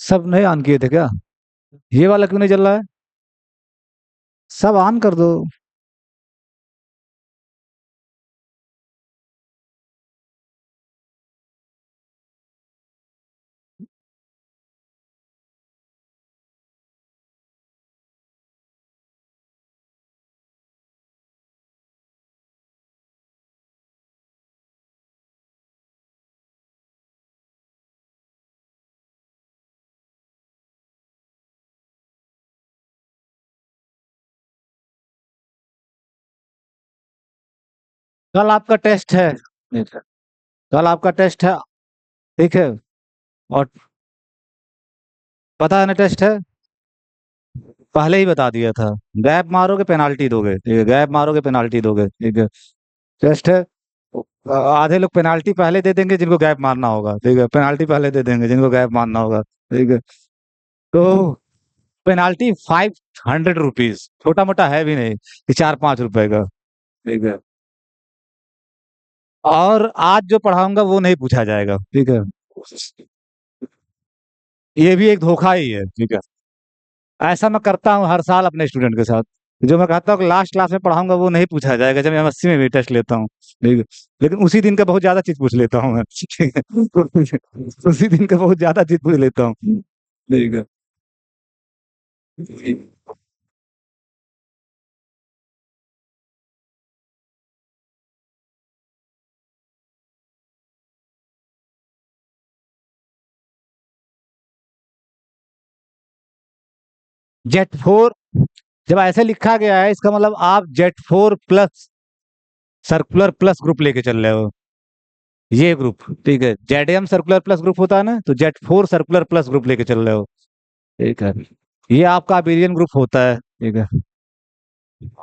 सब नहीं ऑन किए थे क्या? ये वाला क्यों नहीं चल रहा है? सब ऑन कर दो। कल आपका टेस्ट है। ठीक है। कल आपका टेस्ट है। ठीक है। और पता है ना टेस्ट है। पहले ही बता दिया था। गैप मारोगे पेनाल्टी दोगे, ठीक है, गैप मारोगे पेनाल्टी दोगे, ठीक है। टेस्ट है। आधे लोग पेनाल्टी पहले दे देंगे जिनको गैप मारना होगा, ठीक है, पेनाल्टी पहले दे देंगे जिनको गैप मारना होगा, ठीक है। तो पेनाल्टी 500 रुपीज, छोटा मोटा है भी नहीं कि 4-5 रुपए का, ठीक है। और आज जो पढ़ाऊंगा वो नहीं पूछा जाएगा, ठीक है। ये भी एक धोखा ही है, ठीक है। ऐसा मैं करता हूँ हर साल अपने स्टूडेंट के साथ। जो मैं कहता हूँ कि लास्ट क्लास में पढ़ाऊंगा वो नहीं पूछा जाएगा, जब मैं एमएससी में भी टेस्ट लेता हूँ, ठीक है। लेकिन उसी दिन का बहुत ज्यादा चीज पूछ लेता हूँ मैं, ठीक है। उसी दिन का बहुत ज्यादा चीज पूछ लेता हूँ, ठीक है। जेट 4 जब ऐसे लिखा गया है, इसका मतलब आप jet 4 plus circular plus group लेके चल रहे हो। ये ग्रुप, ठीक है, जेडएम सर्कुलर प्लस ग्रुप होता है ना, तो जेट 4 सर्कुलर प्लस ग्रुप लेके चल रहे हो, ठीक है। ये आपका अबेलियन ग्रुप होता है, ठीक है।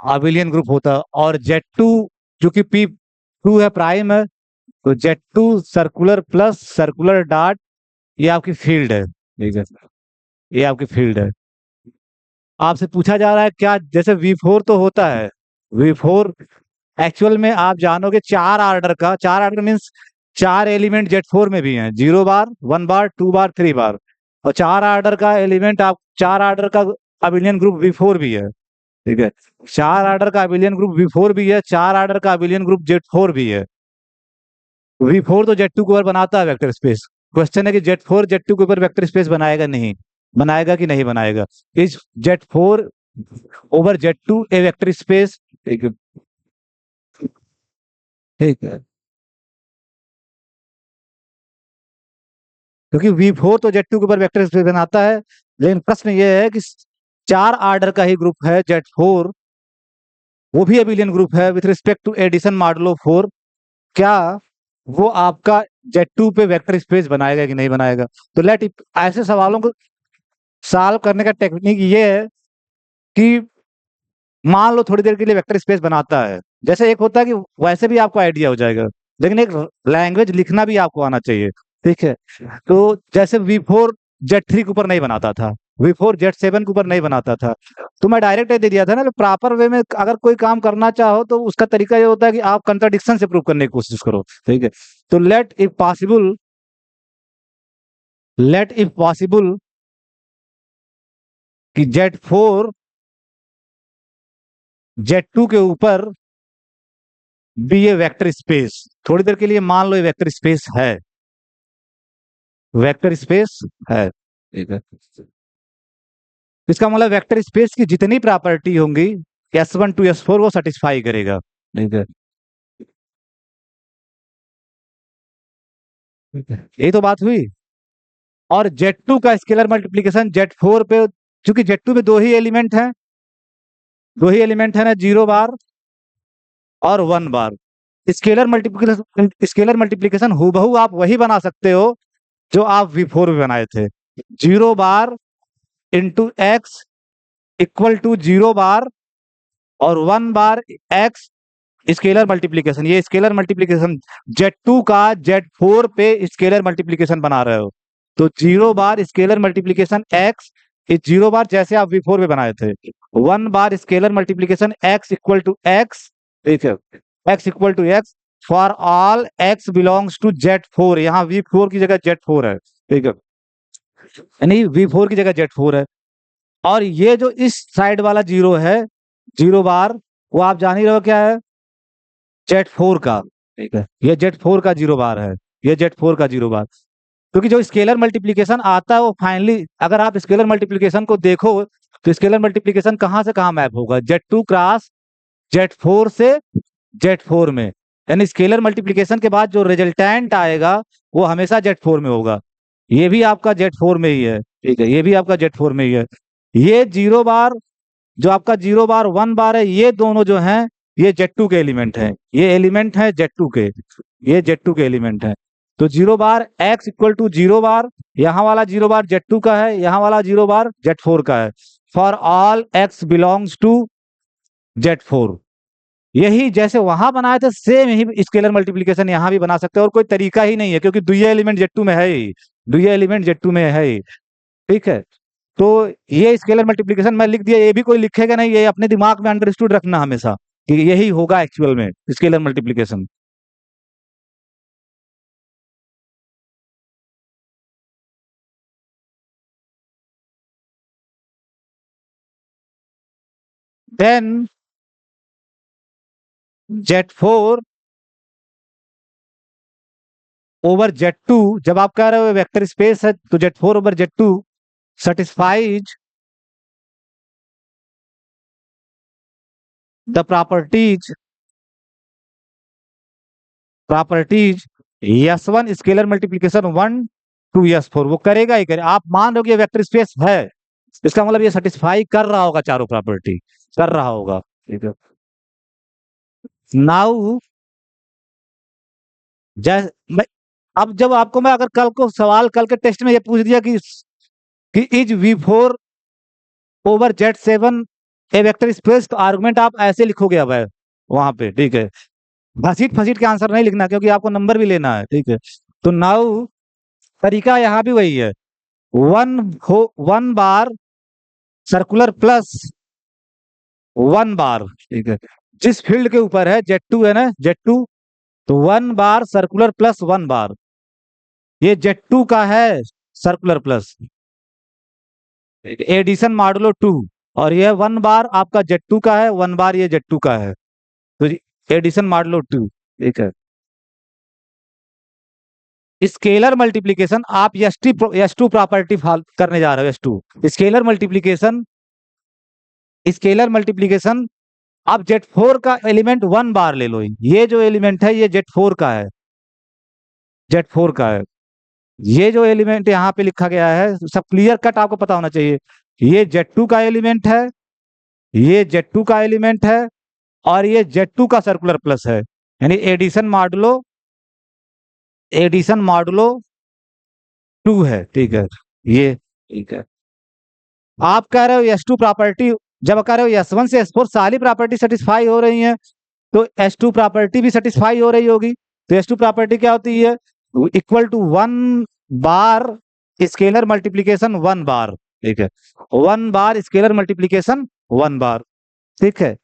अबेलियन ग्रुप होता है। और जेट 2 जो कि P2 है, प्राइम है, तो jet 2 circular plus circular dot, ये आपकी फील्ड है, ठीक है। ये आपकी फील्ड है। आपसे पूछा जा रहा है क्या, जैसे V4 तो होता है, V4 एक्चुअल में आप जानोगे 4 आर्डर का, 4 आर्डर मीन्स 4 एलिमेंट जेट 4 में भी हैं, 0 बार, 1 बार, 2 बार, 3 बार। और 4 आर्डर का एलिमेंट आप 4 आर्डर का अबिलियन ग्रुप V4 भी है, ठीक है। 4 आर्डर का अबिलियन ग्रुप V4 भी है, 4 आर्डर का अबिलियन ग्रुप जेट 4 भी है। V4 तो जेट 2 के ऊपर बनाता है वेक्टर स्पेस। क्वेश्चन है कि जेट 4 जेट 2 के ऊपर वेक्टर स्पेस बनाएगा नहीं, बनाएगा कि नहीं बनाएगा। इस जेट 4 ओवर जेट 2 ए वेक्टर स्पेस, ठीक है। ठीक है। क्योंकि V4 तो जेट 2 के ऊपर वेक्टर स्पेस बनाता है, लेकिन प्रश्न ये है कि 4 आर्डर का ही ग्रुप है जेट 4, वो भी अबिलियन ग्रुप है with respect to addition modulo 4। क्या वो आपका जेट 2 पे वेक्टर स्पेस बनाएगा कि नहीं बनाएगा? तो लेट, ऐसे सवालों को सॉल्व करने का टेक्निक ये है कि मान लो थोड़ी देर के लिए वेक्टर स्पेस बनाता है, जैसे एक होता है कि वैसे भी आपको आइडिया हो जाएगा, लेकिन एक लैंग्वेज लिखना भी आपको आना चाहिए, ठीक है। तो जैसे V4 जेट 3 के ऊपर नहीं बनाता था, V4 जेट 7 के ऊपर नहीं बनाता था, तो मैं डायरेक्ट दे दिया था ना, प्रॉपर वे में अगर कोई काम करना चाहो तो उसका तरीका ये होता है कि आप कंट्राडिक्शन से प्रूव करने की कोशिश करो, ठीक है। तो लेट इफ पॉसिबल कि जेट 4 जेट 2 के ऊपर भी ये वेक्टर स्पेस, थोड़ी देर के लिए मान लो ये वेक्टर स्पेस है, वेक्टर स्पेस है, ठीक है। इसका मतलब वेक्टर स्पेस की जितनी प्रॉपर्टी होंगी S1 to S4 वो सेटिस्फाई करेगा, ठीक है। ठीक है, यही तो बात हुई। और जेट 2 का स्केलर मल्टीप्लीकेशन जेट 4 पे, क्योंकि जेट 2 में दो ही एलिमेंट है ना, 0 बार और 1 बार। स्केलर मल्टीप्लीकेशन हूबहू आप वही बना सकते हो जो आप V4 में बनाए थे। 0 बार इंटू एक्स इक्वल टू 0 बार और 1 बार एक्स, स्केलर मल्टीप्लीकेशन, ये स्केलर मल्टीप्लीकेशन जेट 2 का जेट 4 पे स्केलर मल्टीप्लीकेशन बना रहे हो। तो 0 बार स्केलर मल्टीप्लीकेशन एक्स इस 0 बार जैसे आप V4 में बनाए थे, 1 बार scalar multiplication x equal to x, ठीक है, x equal to x for all x belongs to Z 4, यहाँ V4 की जगह जेट 4 है, ठीक है। यानी V4 की जगह Z4 है। और ये जो इस साइड वाला जीरो है, जीरो बार, वो आप जान ही रहे हो क्या है, Z4 का। ठीक है, ये Z4 का जीरो बार है, ये Z4 का जीरो बार। क्योंकि जो स्केलर मल्टीप्लिकेशन आता है वो फाइनली, अगर आप स्केलर मल्टीप्लिकेशन को देखो तो स्केलर मल्टीप्लिकेशन कहाँ से कहाँ मैप होगा, Z2 क्रॉस Z4 से Z4 में। यानी स्केलर मल्टीप्लिकेशन के बाद जो रिजल्टेंट आएगा वो हमेशा Z4 में होगा। ये भी आपका Z4 में ही है, ठीक है, ये भी आपका Z4 में ही है। ये जीरो बार, जो आपका जीरो बार वन बार है, ये दोनों जो हैं ये Z2 के एलिमेंट हैं, ये एलिमेंट है Z2 के, ये Z2 के एलिमेंट है। तो zero bar x equal to zero bar, यहाँ वाला जीरो बार Z2 का है, यहाँ वाला जीरो बार Z4 का है। For all x belongs to Z4। यही जैसे वहां बनाए थे सेम यही स्केलर मल्टीप्लिकेशन यहाँ भी बना सकते हैं, और कोई तरीका ही नहीं है क्योंकि दुइया एलिमेंट Z2 में है ही, दुइया एलिमेंट Z2 में है ही। ठीक है, तो ये स्केलर मल्टीप्लिकेशन मैं लिख दिया, ये भी कोई लिखेगा नहीं, ये अपने दिमाग में अंडरस्टूड रखना हमेशा कि यही होगा एक्चुअल में scalar multiplication. Then Z4 over Z2, जब आप कह रहे हो वेक्टर स्पेस है तो Z4 over Z2 satisfies the properties S1 scalar multiplication 1 to S4, वो करेगा ही करेगा। आप मान रहे हो कि वेक्टर स्पेस है, इसका मतलब ये सेटिस्फाई कर रहा होगा, चारों प्रॉपर्टी कर रहा होगा। ठीक है, नाउ मैं, अब जब आपको मैं अगर कल को सवाल, कल के टेस्ट में ये पूछ दिया कि is V4 over Z7 A vector space, तो आर्गुमेंट आप ऐसे लिखोगे अब है वहां पे। ठीक है, घसीट फसीट के आंसर नहीं लिखना क्योंकि आपको नंबर भी लेना है। ठीक है, तो नाउ तरीका यहाँ भी वही है, वन बार सर्कुलर प्लस वन बार। ठीक है, जिस फील्ड के ऊपर है Z2 है ना, Z2, तो one bar circular plus one bar, ये Z2 का है सर्कुलर प्लस एडिशन मॉडुलो 2, और ये वन बार आपका Z2 का है, वन बार ये Z2 का है, तो एडिशन मॉडुलो 2। ठीक है, स्केलर मल्टीप्लिकेशन आप S2 प्रॉपर्टी करने जा रहे हो, S2 scalar multiplication, scalar multiplication आप Z4 का एलिमेंट वन बार ले लो, ये जो एलिमेंट है ये Z4 का है, Z4 का है। ये जो एलिमेंट यहाँ पे लिखा गया है सब क्लियर कट आपको पता होना चाहिए, ये Z2 का एलिमेंट है, ये Z2 का एलिमेंट है, और ये Z2 का सर्कुलर प्लस है, यानी एडिशन मॉडुलो 2 है। ठीक है, ये ठीक है। आप कह रहे हो S2 प्रॉपर्टी, जब कह रहे हो S1 से S4 सारी प्रॉपर्टी सेटिस्फाई हो रही है, तो S2 प्रॉपर्टी भी सेटिस्फाई हो रही होगी। तो S2 प्रॉपर्टी क्या होती है, equal to one bar scalar multiplication one bar. ठीक है, one bar scalar multiplication one bar. ठीक है,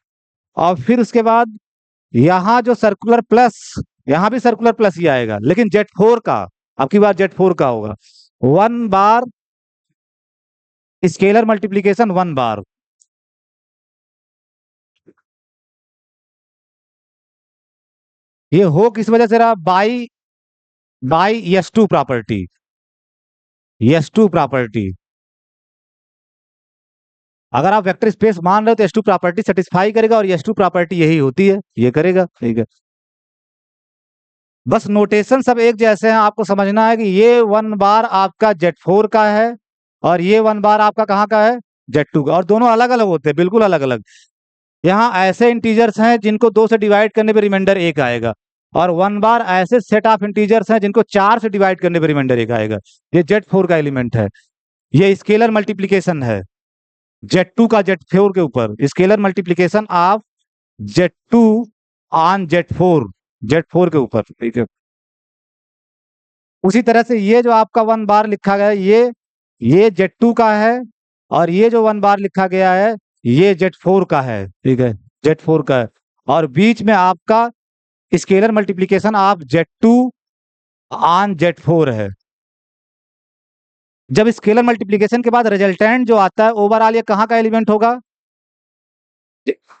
और फिर उसके बाद यहाँ जो सर्कुलर प्लस, यहाँ भी सर्कुलर प्लस ही आएगा लेकिन Z4 का, आपकी बार Z4 का होगा, one bar scalar multiplication one बार। ये हो किस वजह से रहा, by by S2 property, S2 property. अगर आप वेक्टर स्पेस मान रहे हो तो S2 प्रॉपर्टी सेटिस्फाई करेगा, और S2 प्रॉपर्टी यही होती है, ये करेगा। ठीक है, बस नोटेशन सब एक जैसे हैं, आपको समझना है कि ये वन बार आपका Z4 का है, और ये वन बार आपका कहाँ का है, Z2 का, और दोनों अलग अलग होते हैं, बिल्कुल अलग अलग। यहाँ ऐसे इंटीजर्स हैं जिनको 2 से डिवाइड करने पे रिमाइंडर 1 आएगा, और वन बार ऐसे सेट ऑफ इंटीजर्स हैं जिनको 4 से डिवाइड करने पे रिमाइंडर 1 आएगा। ये Z4 का एलिमेंट है, ये स्केलर मल्टीप्लीकेशन है Z2 का Z4 के ऊपर, scalar multiplication of Z2 on Z4 के ऊपर। ठीक है, उसी तरह से ये जो आपका वन बार लिखा गया है, ये Z2 का है, और ये जो वन बार लिखा गया है ये Z4 का है। ठीक है, Z4 का है, और बीच में आपका scalar multiplication of Z2 on Z4 है। जब स्केलर मल्टीप्लीकेशन के बाद रिजल्टेंट जो आता है ओवरऑल ये कहाँ का एलिमेंट होगा?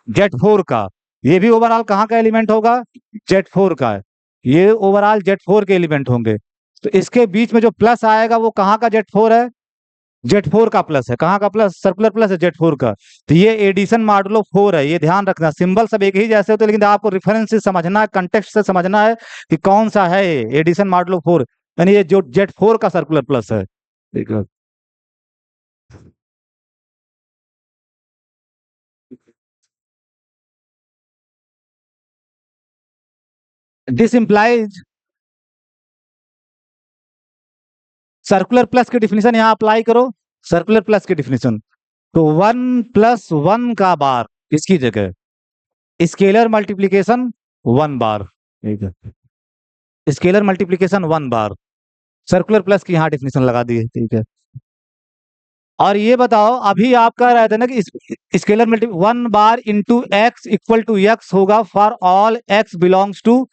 जेड फोर का। ये भी ओवरऑल कहाँ का एलिमेंट होगा? जेड फोर का है। ये ओवरऑल जेड फोर के एलिमेंट होंगे। तो इसके बीच में जो प्लस आएगा वो कहाँ का जेड फोर है? जेड फोर का प्लस है। कहाँ का प्लस? सर्कुलर प्लस है जेड फोर का। तो ये एडिशन मॉडुलो फोर है, ये ध्यान रखना। सिंबल सब एक ही जैसे होते हैं लेकिन आपको रेफरेंस से समझना है, कंटेक्स्ट से समझना है कि कौन सा है ये एडिशन मॉडुलो फोर, यानी ये जो जेड फोर का सर्कुलर प्लस है। ठीक है। दिस इंप्लाइज सर्कुलर प्लस की डिफिनेशन यहाँ अप्लाई करो। सर्कुलर प्लस की डिफिनेशन तो 1+1 का बार इसकी जगह स्केलर मल्टीप्लीकेशन 1 बार। ठीक है। स्केलर मल्टीप्लीकेशन 1 बार, सर्कुलर प्लस की यहाँ डिफिनेशन लगा दी है। ठीक है। और ये बताओ अभी आप कह रहे थे ना कि scalar multi 1 bar into x equal to x होगा for all x belongs to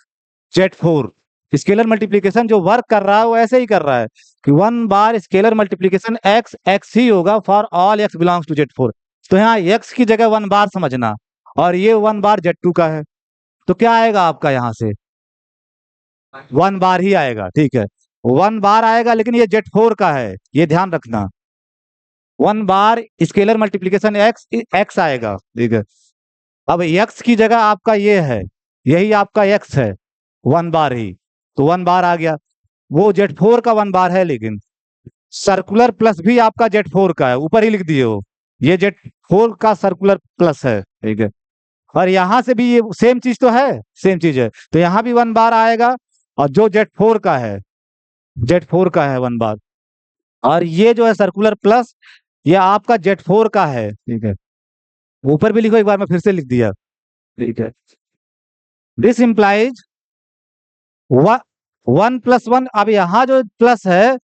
Z four. Scalar multiplication जो वर्क कर रहा है वो ऐसे ही कर रहा है कि 1 बार स्केलर मल्टीप्लीकेशन एक्स एक्स ही होगा for all x belongs to Z four. तो यहाँ एक्स की जगह 1 बार समझना, और ये 1 बार जेड टू का है। तो क्या आएगा आपका यहाँ से? 1 बार ही आएगा। ठीक है। 1 बार आएगा लेकिन ये जेड फोर का है, ये ध्यान रखना। 1 बार स्केलर मल्टीप्लीकेशन एक्स एक्स आएगा। ठीक है। अब एक्स की जगह आपका ये है, यही आपका एक्स है 1 बार ही, तो 1 बार आ गया। वो जेड फोर का 1 बार है, लेकिन सर्कुलर प्लस भी आपका जेड फोर का है, ऊपर ही लिख दिए हो। ये जेड फोर का सर्कुलर प्लस है। ठीक है। और यहां से भी ये सेम चीज तो है, सेम चीज है, तो यहां भी 1 बार आएगा। और जो जेड फोर का है, जेड फोर का है 1 बार। और ये जो है सर्कुलर प्लस, ये आपका जेड फोर का है। ठीक है। ऊपर भी लिखो, एक बार मैं फिर से लिख दिया। ठीक है। This implies 1+1। अब यहाँ जो प्लस है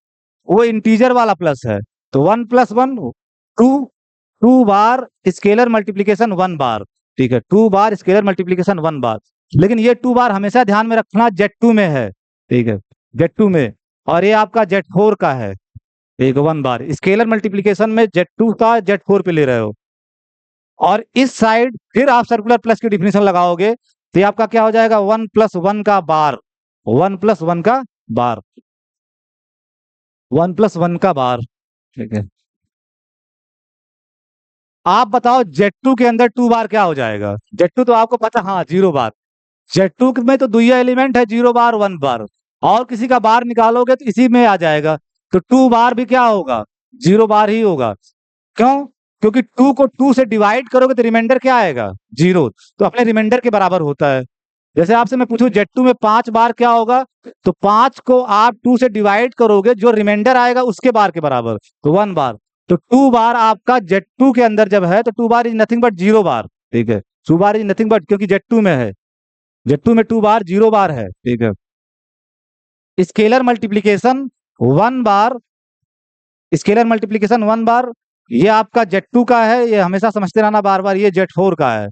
वो इंटीजर वाला प्लस है, तो 1+1 टू, 2 बार स्केलर मल्टीप्लीकेशन 1 बार। ठीक है। 2 बार स्केलर मल्टीप्लीकेशन 1 बार, लेकिन ये 2 बार हमेशा ध्यान में रखना जेड टू में है। ठीक है। जेड टू में। और ये आपका जेड फोर का है। एक 1 बार स्केलर मल्टीप्लीकेशन में जेड टू का जेड फोर पे ले रहे हो। और इस साइड फिर आप सर्कुलर प्लस की डिफिनेशन लगाओगे, तो ये आपका क्या हो जाएगा? 1+1 का बार। 1+1 का बार। 1+1 का बार। ठीक है। आप बताओ जेड टू के अंदर 2 बार क्या हो जाएगा? जेड टू तो आपको पता, हाँ 0 बार। जेड टू में तो दुइया एलिमेंट है, 0 बार 1 बार। और किसी का बार निकालोगे तो इसी में आ जाएगा। तो 2 बार भी क्या होगा? 0 बार ही होगा। क्यों? क्योंकि 2 को 2 से डिवाइड करोगे तो रिमाइंडर क्या आएगा? 0। तो अपने रिमाइंडर के बराबर होता है। जैसे आपसे मैं पूछूं जेड टू में 5 बार क्या होगा, तो 5 को आप 2 से डिवाइड करोगे, जो रिमाइंडर आएगा उसके बार के बराबर, तो 1 बार। तो 2 बार आपका जेड टू के अंदर जब है तो 2 bar is nothing but 0 bar. ठीक है। 2 बार इज नथिंग बट, क्योंकि जेड टू में है, जेड टू में 2 बार 0 बार है। ठीक है। स्केलर मल्टीप्लीकेशन 1 बार, स्केलर मल्टीप्लीकेशन 1 बार, ये आपका जेड टू का है, ये हमेशा समझते रहना बार बार, ये जेड फोर का है।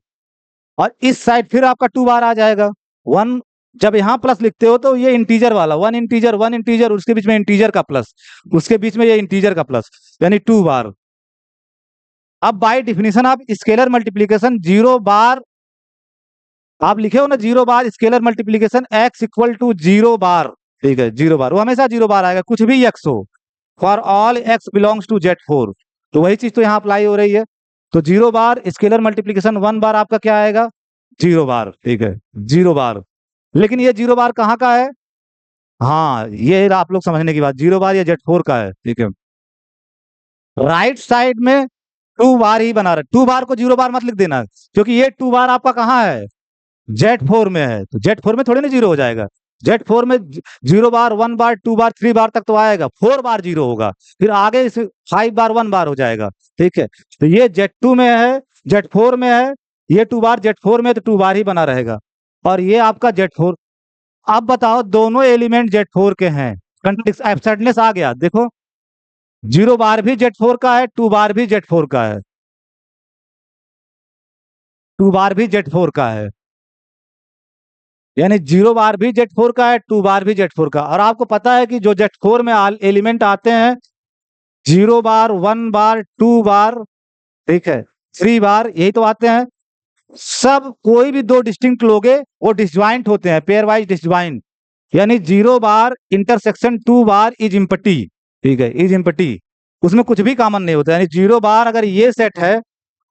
और इस साइड फिर आपका 2 बार आ जाएगा। 1, जब यहाँ प्लस लिखते हो तो ये इंटीजर वाला 1 इंटीजर 1 इंटीजर, उसके बीच में इंटीजर का प्लस, उसके बीच में ये इंटीजर का प्लस, यानी 2 बार। अब बाय डिफिनेशन आप स्केलर मल्टीप्लीकेशन 0 बार आप लिखे हो ना, 0 bar scalar multiplication x equal to 0 bar. ठीक है। 0 बार, वो हमेशा 0 बार आएगा, कुछ भी एक्स हो, for all x belongs to Z four. तो वही चीज तो यहाँ अप्लाई हो रही है। तो 0 बार स्केलर मल्टीप्लीकेशन 1 बार आपका क्या आएगा? 0 बार। ठीक है। 0 बार। लेकिन ये 0 बार कहाँ का है? हाँ, ये आप लोग समझने की बात, 0 बार ये जेड फोर का है। ठीक है। राइट साइड में 2 बार ही बना रहे, 2 बार को 0 बार मत लिख देना, क्योंकि ये 2 बार आपका कहाँ है? जेड फोर में है। तो जेड फोर में थोड़ी ना 0 हो जाएगा। जेड फोर में 0 बार 1 बार 2 बार 3 बार तक तो आएगा, 4 बार 0 होगा, फिर आगे 5 बार 1 बार हो जाएगा। ठीक है। तो ये जेड टू में है, जेड फोर में है, ये 2 बार जेड फोर में, तो 2 बार ही बना रहेगा। और ये आपका जेड फोर। अब बताओ दोनों एलिमेंट जेड फोर के हैं, कंट्रिक्स एब्सर्डनेस आ गया। देखो 0 बार भी जेड फोर का है, 2 बार भी जेड फोर का है, 2 बार भी जेड फोर का है, यानी 0 बार भी जेड फोर का है, 2 बार भी जेड फोर का। और आपको पता है कि जो जेड फोर में एलिमेंट आते हैं 0 बार, 1 बार, 2 बार, ठीक है, 3 बार, यही तो आते हैं। सब कोई भी दो डिस्टिंक्ट लोगे वो डिसज्वाइंट होते हैं, पेयर वाइज डिसज्वाइंट। यानी 0 बार इंटरसेक्शन 2 बार इज इम्पटी, ठीक है, इज इम्पटी। उसमें कुछ भी कॉमन नहीं होता, यानी 0 बार अगर ये सेट है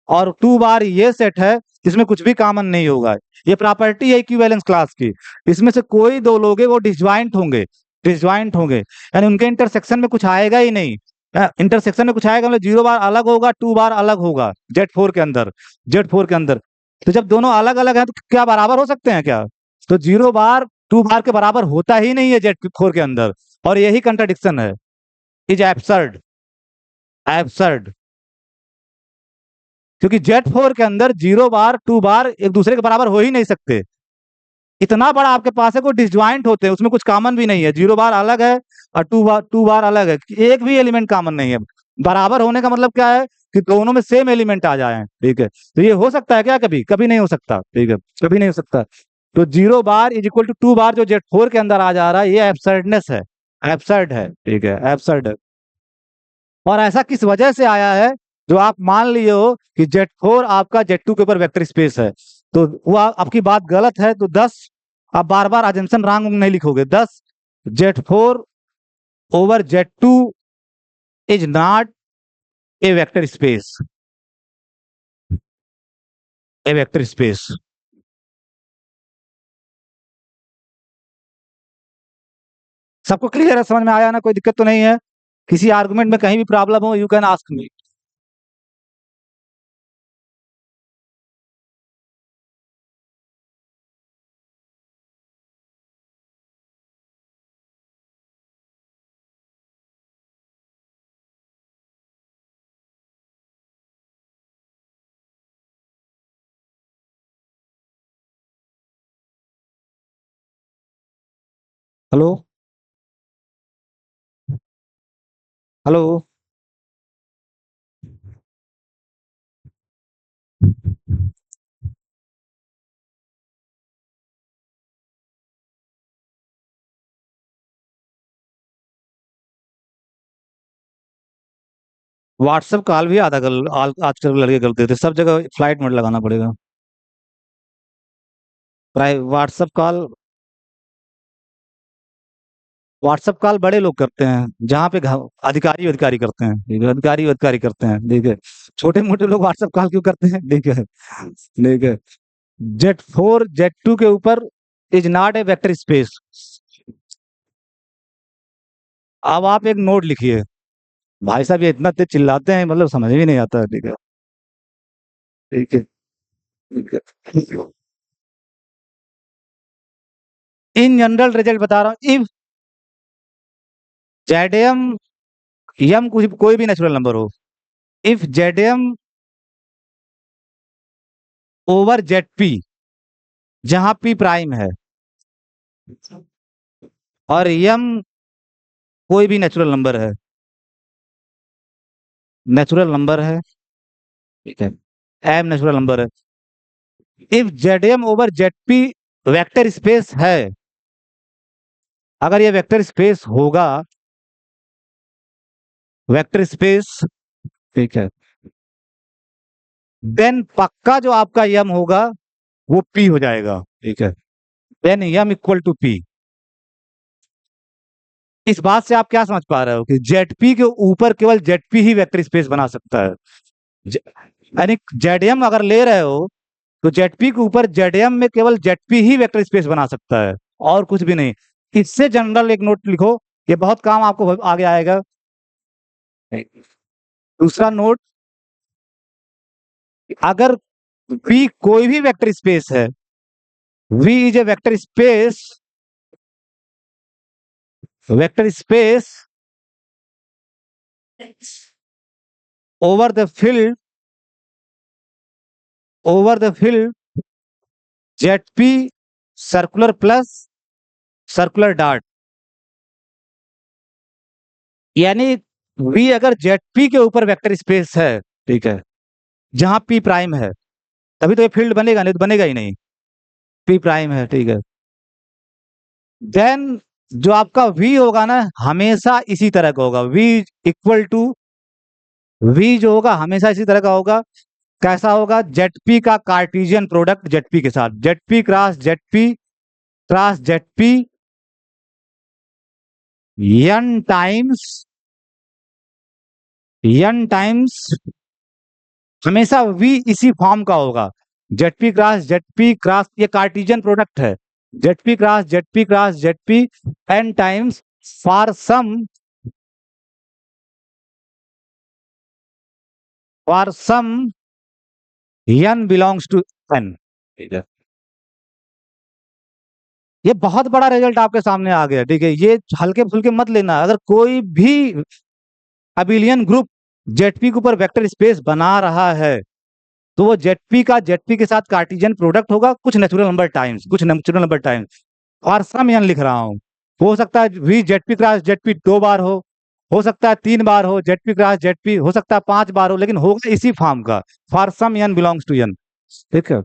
और 2 बार ये सेट है, इसमें कुछ भी कॉमन नहीं होगा। ये प्रॉपर्टी है इक्विवेलेंस क्लास की। इसमें से कोई दो लोग वो डिसज्वाइंट होंगे, डिसज्वाइंट होंगे, यानी उनके इंटरसेक्शन में कुछ आएगा ही नहीं। इंटरसेक्शन में कुछ आएगा मतलब 0 बार अलग होगा, 2 बार अलग होगा Z4 के अंदर, Z4 के अंदर। तो जब दोनों अलग अलग हैं तो क्या बराबर हो सकते हैं क्या? तो 0 बार 2 बार के बराबर होता ही नहीं है Z4 के अंदर, और यही कंट्राडिक्शन है, इज एब्सर्ड, एब्सर्ड। क्योंकि Z4 के अंदर 0 बार 2 बार एक दूसरे के बराबर हो ही नहीं सकते। इतना बड़ा आपके पास है, कोई डिसज्वाइंट होते हैं, उसमें कुछ कॉमन भी नहीं है। 0 बार अलग है और 2 बार अलग है, एक भी एलिमेंट कॉमन नहीं है। बराबर होने का मतलब क्या है कि दोनों में सेम एलिमेंट आ जाए, ठीक है। तो ये हो सकता है क्या? कभी कभी नहीं हो सकता, ठीक है, कभी नहीं हो सकता। तो 0 बार इज इक्वल टू 2 बार जो Z4 के अंदर आ जा रहा है, ये एब्सर्डनेस है, एब्सर्ड है, ठीक है, एब्सर्ड है। और ऐसा किस वजह से आया है? जो आप मान लिए हो कि Z4 आपका Z2 के ऊपर वेक्टर स्पेस है, तो वो आपकी बात गलत है। तो 10, आप बार बार अजम्पशन रॉन्ग नहीं लिखोगे। 10 Z4 over Z2 is not a vector space, A vector space. सबको क्लियर है, समझ में आया ना? कोई दिक्कत तो नहीं है? किसी आर्गुमेंट में कहीं भी प्रॉब्लम हो, you can ask me. Hello, hello. WhatsApp call भी आधा आजकल लड़के करते थे, सब जगह फ्लाइट मोड लगाना पड़ेगा। प्राइ व्हाट्सएप कॉल, व्हाट्सएप कॉल बड़े लोग करते हैं, जहाँ पे अधिकारी अधिकारी करते हैं, ठीक है, अधिकारी अधिकारी करते हैं, ठीक है। छोटे मोटे लोग व्हाट्सएप कॉल क्यों करते हैं, ठीक है, ठीक है। Z4 Z2 के ऊपर is not a vector space. अब आप एक नोट लिखिए। भाई साहब ये इतना तेज चिल्लाते हैं, मतलब समझ ही नहीं आता है, ठीक है, ठीक है, ठीक है। इन जनरल रिजल्ट बता रहा हूँ, इफ जेडएम यम कोई भी नेचुरल नंबर हो, if Z m over Z p, जहां पी प्राइम है, और यम कोई भी नेचुरल नंबर है, नेचुरल नंबर है, ठीक है, एम नेचुरल नंबर है। If Z m over Z p vector space है, अगर ये वेक्टर स्पेस होगा, वेक्टर स्पेस, ठीक है, देन पक्का जो आपका यम होगा वो पी हो जाएगा, ठीक है। Then m equal to p. इस बात से आप क्या समझ पा रहे हो कि जेड पी के ऊपर केवल जेड पी ही वेक्टर स्पेस बना सकता है। ज- यानी जेडएम अगर ले रहे हो तो जेड पी के ऊपर जेडएम में केवल जेड पी ही वेक्टर स्पेस बना सकता है, और कुछ भी नहीं। इससे जनरल एक नोट लिखो, ये बहुत काम आपको आगे आएगा। दूसरा नोट, अगर V कोई भी वेक्टर स्पेस है, V is a vector space over the field, over the field Z P circular plus circular dot. यानी V अगर जेड पी के ऊपर वेक्टर स्पेस है, ठीक है, जहां P प्राइम है, तभी तो ये फील्ड बनेगा, नहीं तो बनेगा ही नहीं। P प्राइम है, ठीक है। देन जो आपका V होगा ना, हमेशा इसी तरह का होगा, V इक्वल टू वी जो होगा हमेशा इसी तरह का होगा। कैसा होगा? जेड का कार्टेशियन प्रोडक्ट जेड के साथ, Z cross Z n times n times, हमेशा वी इसी फॉर्म का होगा। जेड पी क्रॉस ये कार्टेशियन प्रोडक्ट है। Z p n times for some for some n belongs to N. ये बहुत बड़ा रिजल्ट आपके सामने आ गया, ठीक है। ये हल्के फुल्के मत लेना। अगर कोई भी अबिलियन ग्रुप जेडपी के ऊपर वेक्टर स्पेस बना रहा है तो वो जेडपी के साथ कार्टेशियन प्रोडक्ट होगा, कुछ नेचुरल नंबर टाइम्स और सम एन लिख रहा हूं। हो सकता है वी जेडपी दो बार हो सकता है तीन बार हो, जेडपी हो सकता है पांच बार हो, लेकिन होगा इसी फॉर्म का, for some n belongs to N. ठीक है।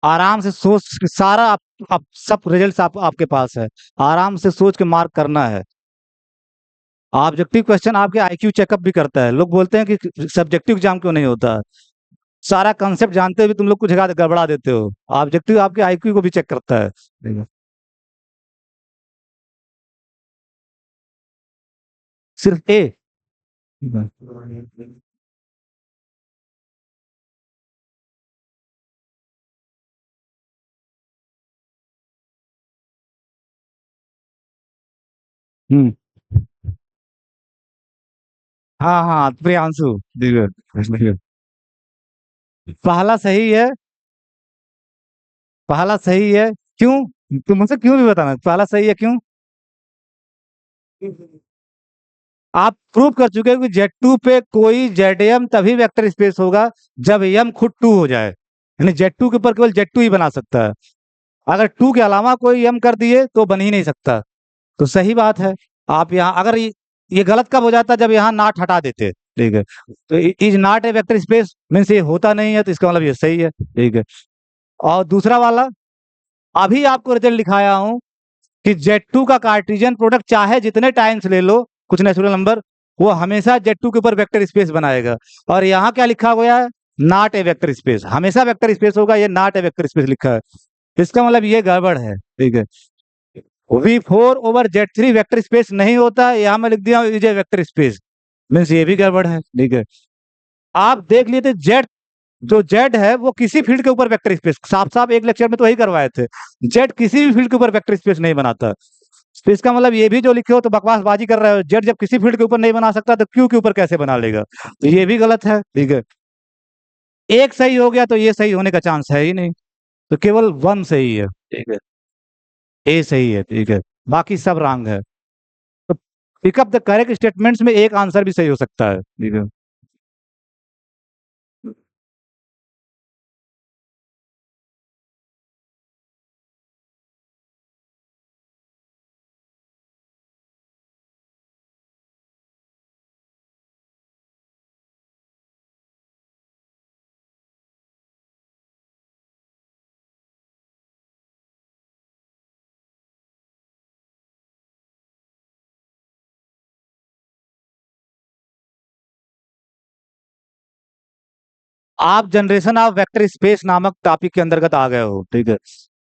आराम से सोच के सारा आप सब रिजल्ट्स आपके पास है। आराम से सोच के मार्क करना है। ऑब्जेक्टिव क्वेश्चन आपके आईक्यू चेकअप भी करता है। लोग बोलते हैं कि सब्जेक्टिव एग्जाम क्यों नहीं होता। सारा कंसेप्ट जानते हुए तुम लोग कुछ जगह गड़बड़ा देते हो। ऑब्जेक्टिव आपके आईक्यू को भी चेक करता है। ठीक है। सिर्फ ए। हम्म। हाँ हाँ प्रियांशु। ठीक है, ठीक है। पहला सही है। पहला सही है। क्यों? तुम मुझसे क्यों भी बताना, पहला सही है क्यों? आप प्रूव कर चुके हो कि जेड पे कोई जेड तभी वेक्टर स्पेस होगा जब एम खुद टू हो जाए, यानी जेड के ऊपर केवल जेड ही बना सकता है। अगर टू के अलावा कोई एम कर दिए तो बन ही नहीं सकता। तो सही बात है। आप यहाँ अगर ये गलत कब हो जाता, जब यहाँ नॉट हटा देते। ठीक है। तो is not a vector space means ये होता नहीं है, तो इसका मतलब ये सही है। ठीक है। और दूसरा वाला, अभी आपको रिजल्ट दिखाया हूं कि जेड का कार्टेशियन प्रोडक्ट चाहे जितने टाइम्स ले लो, कुछ नेचुरल नंबर, वो हमेशा जेड के ऊपर वेक्टर स्पेस बनाएगा। और यहाँ क्या लिखा गया है? नॉट ए वेक्टर स्पेस, हमेशा वेक्टर स्पेस होगा, ये नॉट ए वेक्टर स्पेस लिखा है। इसका मतलब ये गड़बड़ है। ठीक है। V4/Z3 वेक्टर स्पेस नहीं होता है, यहाँ मैं लिख दिया is a vector space, means ये भी गड़बड़ है। ठीक है। आप देख लिए थे जेड, जो जेड है वो किसी फील्ड के ऊपर वेक्टर स्पेस, साफ साफ एक लेक्चर में तो वही करवाए थे। जेड किसी भी फील्ड के ऊपर वेक्टर स्पेस नहीं बनाता। तो इसका मतलब ये भी जो लिखे हो तो बकवासबाजी कर रहे हो। जेड जब किसी फील्ड के ऊपर नहीं बना सकता तो क्यू के ऊपर कैसे बना लेगा? तो ये भी गलत है। ठीक है। एक सही हो गया तो ये सही होने का चांस है ही नहीं, तो केवल वन सही है। ठीक है। ए सही है। ठीक है। बाकी सब रॉन्ग है। तो पिकअप द करेक्ट स्टेटमेंट्स में एक आंसर भी सही हो सकता है। ठीक है। आप जनरेशन ऑफ वेक्टर स्पेस नामक टॉपिक के अंतर्गत आ गए हो, ठीक है।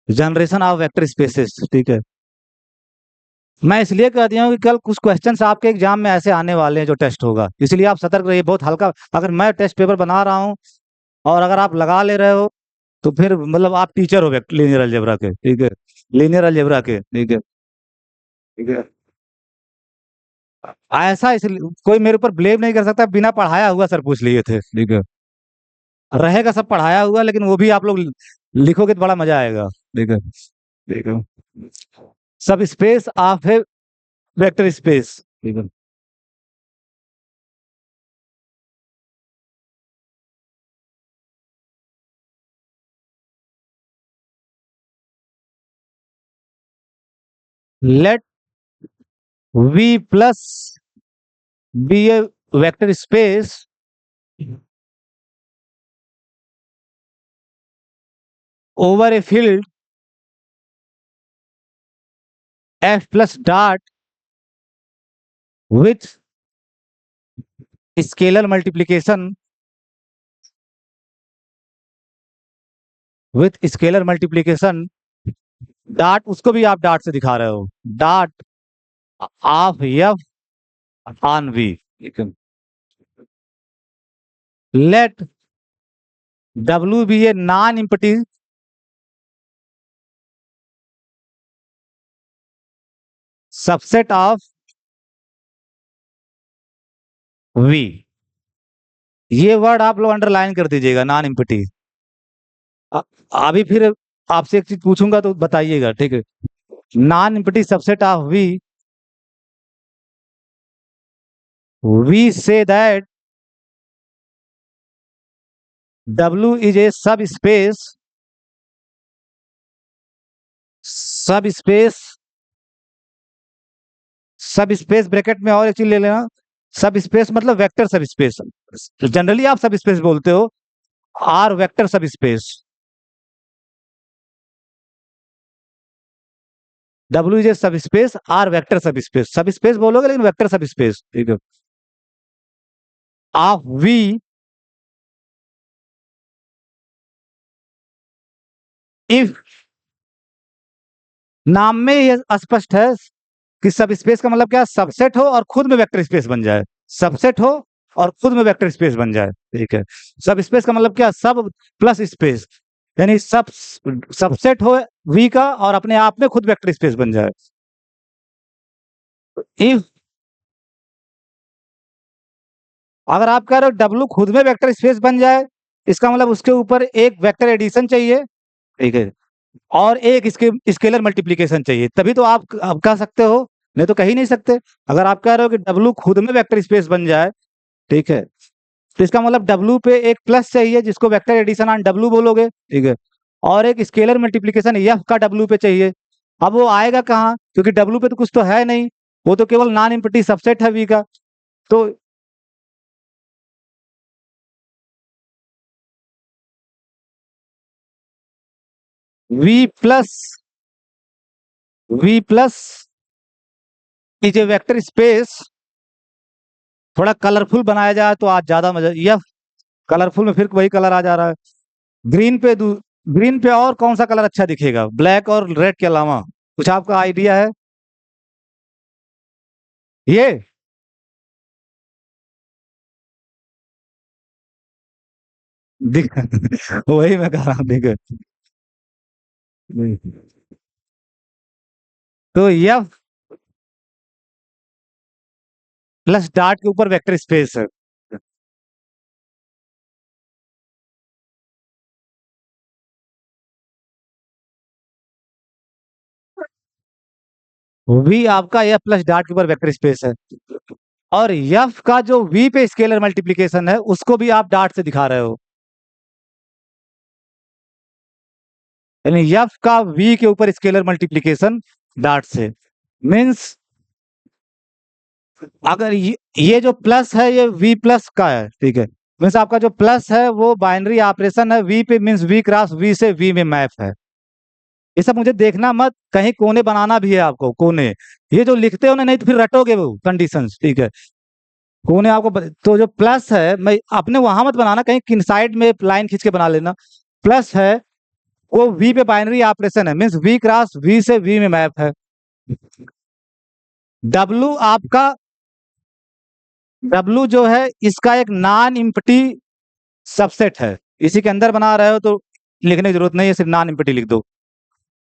जनरेशन ऑफ वेक्टर स्पेसेस, ठीक है। मैं इसलिए कह दिया हूँ कि कल कुछ क्वेश्चंस आपके एग्जाम में ऐसे आने वाले हैं जो टेस्ट होगा, इसलिए आप सतर्क रहिए। बहुत हल्का, अगर मैं टेस्ट पेपर बना रहा हूँ और अगर आप लगा ले रहे हो तो फिर मतलब आप टीचर हो लीनियर अलजेब्रा के, ठीक है। लीनियर अलजेब्रा के, ठीक है, ठीक है। ऐसा इसलिए कोई मेरे ऊपर ब्लेम नहीं कर सकता, बिना पढ़ाया हुआ सर पूछ लिए थे, ठीक है। रहेगा सब पढ़ाया हुआ, लेकिन वो भी आप लोग लिखोगे तो बड़ा मजा आएगा, ठीक है, ठीक है। सब स्पेस ऑफ है वेक्टर स्पेस, ठीक है। Let V plus be a vector space over a field F plus dot with scalar multiplication, with scalar multiplication dot, उसको भी आप डॉट से दिखा रहे हो, dot of F on V, ठीक है। Let W be a non empty subset of V. ये वर्ड आप लोग अंडरलाइन कर दीजिएगा, नॉन इम्पटी। अभी फिर आपसे एक चीज पूछूंगा तो बताइएगा, ठीक है। Non empty subset of V से that W is a subspace bracket में और एक चीज ले लेना, सब स्पेस मतलब वेक्टर सब स्पेस। जनरली आप सब स्पेस बोलते हो, आर वेक्टर सब स्पेस। W इज ए सब स्पेस, आर वेक्टर सब स्पेस बोलोगे लेकिन वेक्टर सब स्पेस, ठीक है। ऑफ वी इफ, नाम में ये स्पष्ट है कि सब स्पेस का मतलब क्या, सबसेट हो और खुद में वेक्टर स्पेस बन जाए, सबसेट हो और खुद में वेक्टर स्पेस बन जाए, ठीक है। सब स्पेस का मतलब क्या, सब प्लस स्पेस, यानी सब सबसेट हो वी का और अपने आप में खुद वेक्टर स्पेस बन जाए। इफ, अगर आप कह रहे हो डब्लू खुद में वेक्टर स्पेस बन जाए, इसका मतलब उसके ऊपर एक वेक्टर एडिशन चाहिए, ठीक है, और एक इसके स्केलर मल्टीप्लीकेशन चाहिए, तभी तो आप कह सकते हो, नहीं तो कह ही नहीं सकते। अगर आप कह रहे हो कि डब्लू खुद में वेक्टर स्पेस बन जाए, ठीक है, तो इसका मतलब डब्लू पे एक प्लस चाहिए जिसको वेक्टर एडिशन ऑन डब्लू बोलोगे, ठीक है, और एक स्केलर मल्टीप्लीकेशन एफ का डब्लू पे चाहिए। अब वो आएगा कहाँ, क्योंकि डब्लू पे तो कुछ तो है नहीं, वो तो केवल नॉन इम्पटी सबसेट है वी का। तो V plus is a vector space, थोड़ा कलरफुल बनाया जाए तो आज ज्यादा मजा, यह कलरफुल में फिर वही कलर आ जा रहा है। ग्रीन पे ग्रीन पे और कौन सा कलर अच्छा दिखेगा, ब्लैक और रेड के अलावा कुछ आपका आइडिया है? ये दिख वही मैं कह रहा हूँ, देख। तो यह प्लस डॉट के ऊपर वेक्टर स्पेस है, वी आपका यह प्लस डॉट के ऊपर वेक्टर स्पेस है, और यफ का जो वी पे स्केलर मल्टीप्लीकेशन है उसको भी आप डॉट से दिखा रहे हो, यानी यफ का वी के ऊपर स्केलर मल्टीप्लीकेशन डॉट से, मीन्स अगर ये जो प्लस है ये वी प्लस का है, ठीक है, मीन्स आपका जो प्लस है वो बाइनरी ऑपरेशन है वी पे, मीन्स वी क्रॉस वी से वी में मैप है। ये सब मुझे देखना मत, कहीं कोने बनाना भी है आपको, कोने ये जो लिखते हो ना, नहीं तो फिर रटोगे वो कंडीशंस, ठीक है। कोने आपको तो जो प्लस है, मैं अपने वहां मत बनाना, कहीं साइड में लाइन खींच के बना लेना। प्लस है वो वी पे बाइनरी ऑपरेशन है, मीन्स वी क्रॉस वी से वी में मैप है। डब्लू आपका, डब्लू जो है इसका एक नॉन इम्पटी सबसेट है। इसी के अंदर बना रहे हो तो लिखने की जरूरत नहीं है, सिर्फ नॉन इम्पटी लिख दो।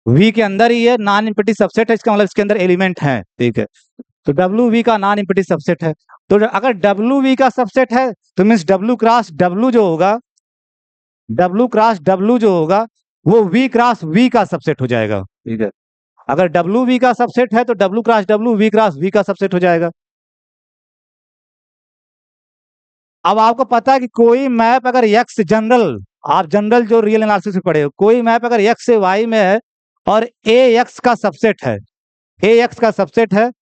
वी के अंदर ही है, नॉन इम्पटी सबसेट है, इसका मतलब इसके अंदर एलिमेंट है, ठीक है। तो डब्ल्यू वी का नॉन इम्पटी सबसेट है। तो अगर डब्ल्यू वी का सबसेट है तो मीन्स डब्ल्यू क्रॉस डब्ल्यू जो होगा, डब्ल्यू क्रॉस डब्ल्यू जो होगा वो वी क्रॉस वी का सबसेट हो जाएगा, ठीक है। अगर डब्ल्यू वी का सबसेट है तो W cross W V cross V का सबसेट हो जाएगा। अब आपको पता है कि कोई मैप अगर एक्स जनरल, आप जनरल जो रियल एनालिसिस में पढ़े हो, कोई मैप अगर एक्स से वाई में है और ए एक्स का सबसेट है, ए एक्स का सबसेट है,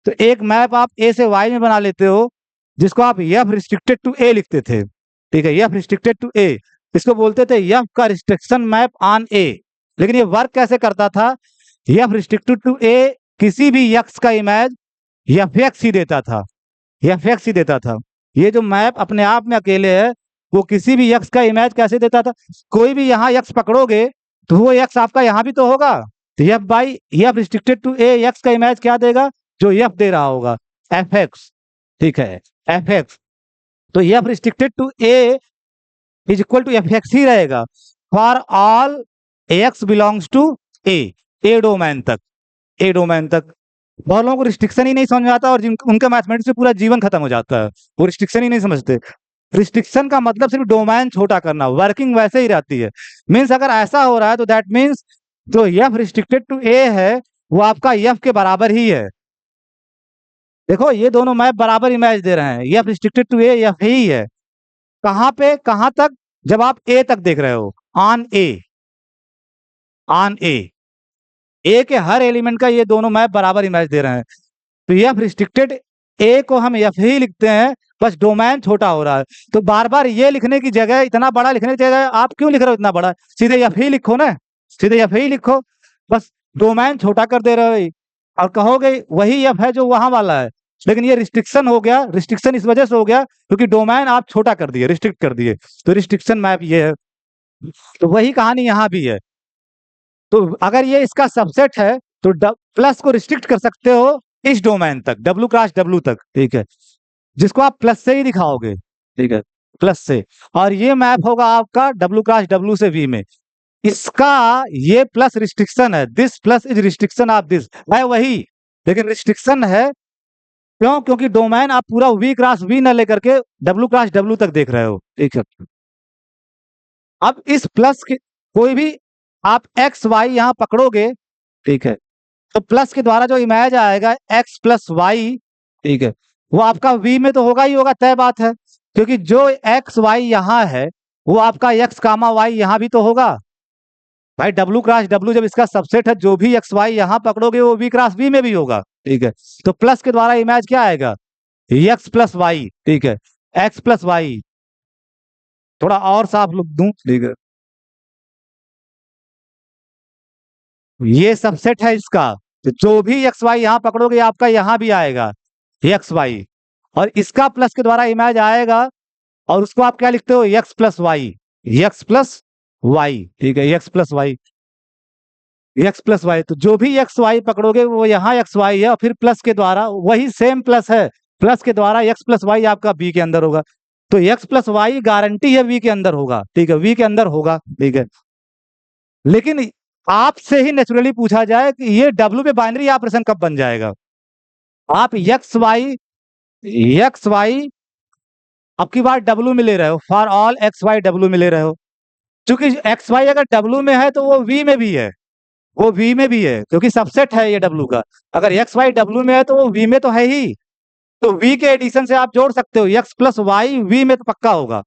तो एक मैप आप ए से वाई में बना लेते हो जिसको आप एफ रिस्ट्रिक्टेड टू ए लिखते थे, ठीक है। एफ रिस्ट्रिक्टेड टू ए, इसको बोलते थे एफ का रिस्ट्रिक्शन मैप ऑन ए। लेकिन ये वर्क कैसे करता था, एफ रिस्ट्रिक्टेड टू ए किसी भी एक्स का इमेज एफ एक्स ही देता था, एफ एक्स ही देता था। ये जो मैप अपने आप में अकेले है वो किसी भी एक्स का इमेज कैसे देता था, कोई भी यहाँ एक्स पकड़ोगे तो वो एक्स आपका यहाँ भी तो होगा, तो F by F restricted to a x का इमेज क्या देगा, जो एफ दे रहा होगा, एफ एक्स, ठीक है, एफ एक्स। तो f restricted to A is equal to f x ही रहेगा for all x belongs to A domain तक, ए डोमेन तक। बहुत लोगों को रिस्ट्रिक्शन ही नहीं समझ में आता और उनका मैथमेटिक्स में पूरा जीवन खत्म हो जाता है, वो रिस्ट्रिक्शन ही नहीं समझते। रिस्ट्रिक्शन का मतलब सिर्फ डोमेन छोटा करना, वर्किंग वैसे ही रहती है। मीन्स अगर ऐसा हो रहा है तो दैट मीन्स जो एफ रिस्ट्रिक्टेड टू ए है वो आपका एफ के बराबर ही है। देखो ये दोनों मैप बराबर इमेज दे रहे हैं, f restricted to A f ही है। कहां पे, कहां तक, जब आप ए तक देख रहे हो, ऑन ए, ऑन ए के हर एलिमेंट का ये दोनों मैप बराबर इमेज दे रहे हैं। तो एफ रिस्ट्रिक्टेड ए को हम एफ ही लिखते हैं, बस डोमेन छोटा हो रहा है। तो बार बार ये लिखने की जगह, इतना बड़ा लिखने की जगह आप क्यों लिख रहे हो इतना बड़ा, सीधे एफ ही लिखो ना, सीधे एफ ही लिखो, बस डोमेन छोटा कर दे रहे हो और कहोगे वही एफ है जो वहां वाला है। लेकिन ये रिस्ट्रिक्शन हो गया, रिस्ट्रिक्शन इस वजह से हो गया क्योंकि डोमेन आप छोटा कर दिए, रिस्ट्रिक्ट कर दिए, तो रिस्ट्रिक्शन मैप ये है। तो वही कहानी यहाँ भी है। तो अगर ये इसका सबसेट है तो प्लस को रिस्ट्रिक्ट कर सकते हो इस डोमेन तक, डब्ल्यू क्रॉस डब्ल्यू तक, ठीक है, जिसको आप प्लस से ही दिखाओगे, ठीक है, प्लस से। और ये मैप होगा आपका डब्ल्यू क्रॉस डब्ल्यू से वी में। इसका ये प्लस रिस्ट्रिक्शन है, this plus is restriction of this है वही, लेकिन रिस्ट्रिक्शन है क्यों, क्योंकि डोमेन आप पूरा वी क्रॉस वी न लेकर के डब्ल्यू क्रॉस डब्ल्यू तक देख रहे हो, ठीक है। अब इस प्लस के कोई भी आप एक्स वाई यहां पकड़ोगे, ठीक है, तो प्लस के द्वारा जो इमेज आएगा एक्स प्लस वाई, ठीक है, वो आपका वी में तो होगा ही होगा, तय बात है, क्योंकि जो एक्स वाई यहाँ है वो आपका एक्स कामा वाई यहाँ भी तो होगा भाई। डब्ल्यू क्रॉस डब्ल्यू जब इसका सबसेट है, जो भी एक्स वाई यहाँ पकड़ोगे वो वी क्रॉस वी में भी होगा, ठीक है। तो प्लस के द्वारा इमेज क्या आएगा, एक्स प्लस वाई, ठीक है, एक्स प्लस वाई। थोड़ा और साफ लिख दूं, ठीक है, ये सबसेट है इसका, तो जो भी एक्स वाई यहाँ पकड़ोगे आपका यहाँ भी आएगा एक्स वाई, और इसका प्लस के द्वारा इमेज आएगा और उसको आप क्या लिखते हो, x plus y, x plus y, ठीक है, x plus y, x plus y. तो जो भी एक्स वाई पकड़ोगे वो यहाँ एक्स वाई है और फिर प्लस के द्वारा वही सेम प्लस है, प्लस के द्वारा एक्स प्लस वाई आपका बी के अंदर होगा। तो एक्स प्लस वाई गारंटी है वी के अंदर होगा, ठीक है, वी के अंदर होगा, ठीक है। लेकिन आपसे ही नेचुरली पूछा जाए कि ये डब्ल्यू पे बाइनरी ऑपरेशन कब बन जाएगा। आप एक्स वाई अब की बार डब्ल्यू में ले रहे हो, for all x y W में ले रहे हो, क्योंकि एक्स वाई अगर डब्ल्यू में है तो वो वी में भी है, वो वी में भी है क्योंकि सबसेट है ये डब्ल्यू का। अगर एक्स वाई डब्ल्यू में है तो वो वी में तो है ही, तो वी के एडिशन से आप जोड़ सकते हो, एक्स प्लस वाई वी में तो पक्का होगा,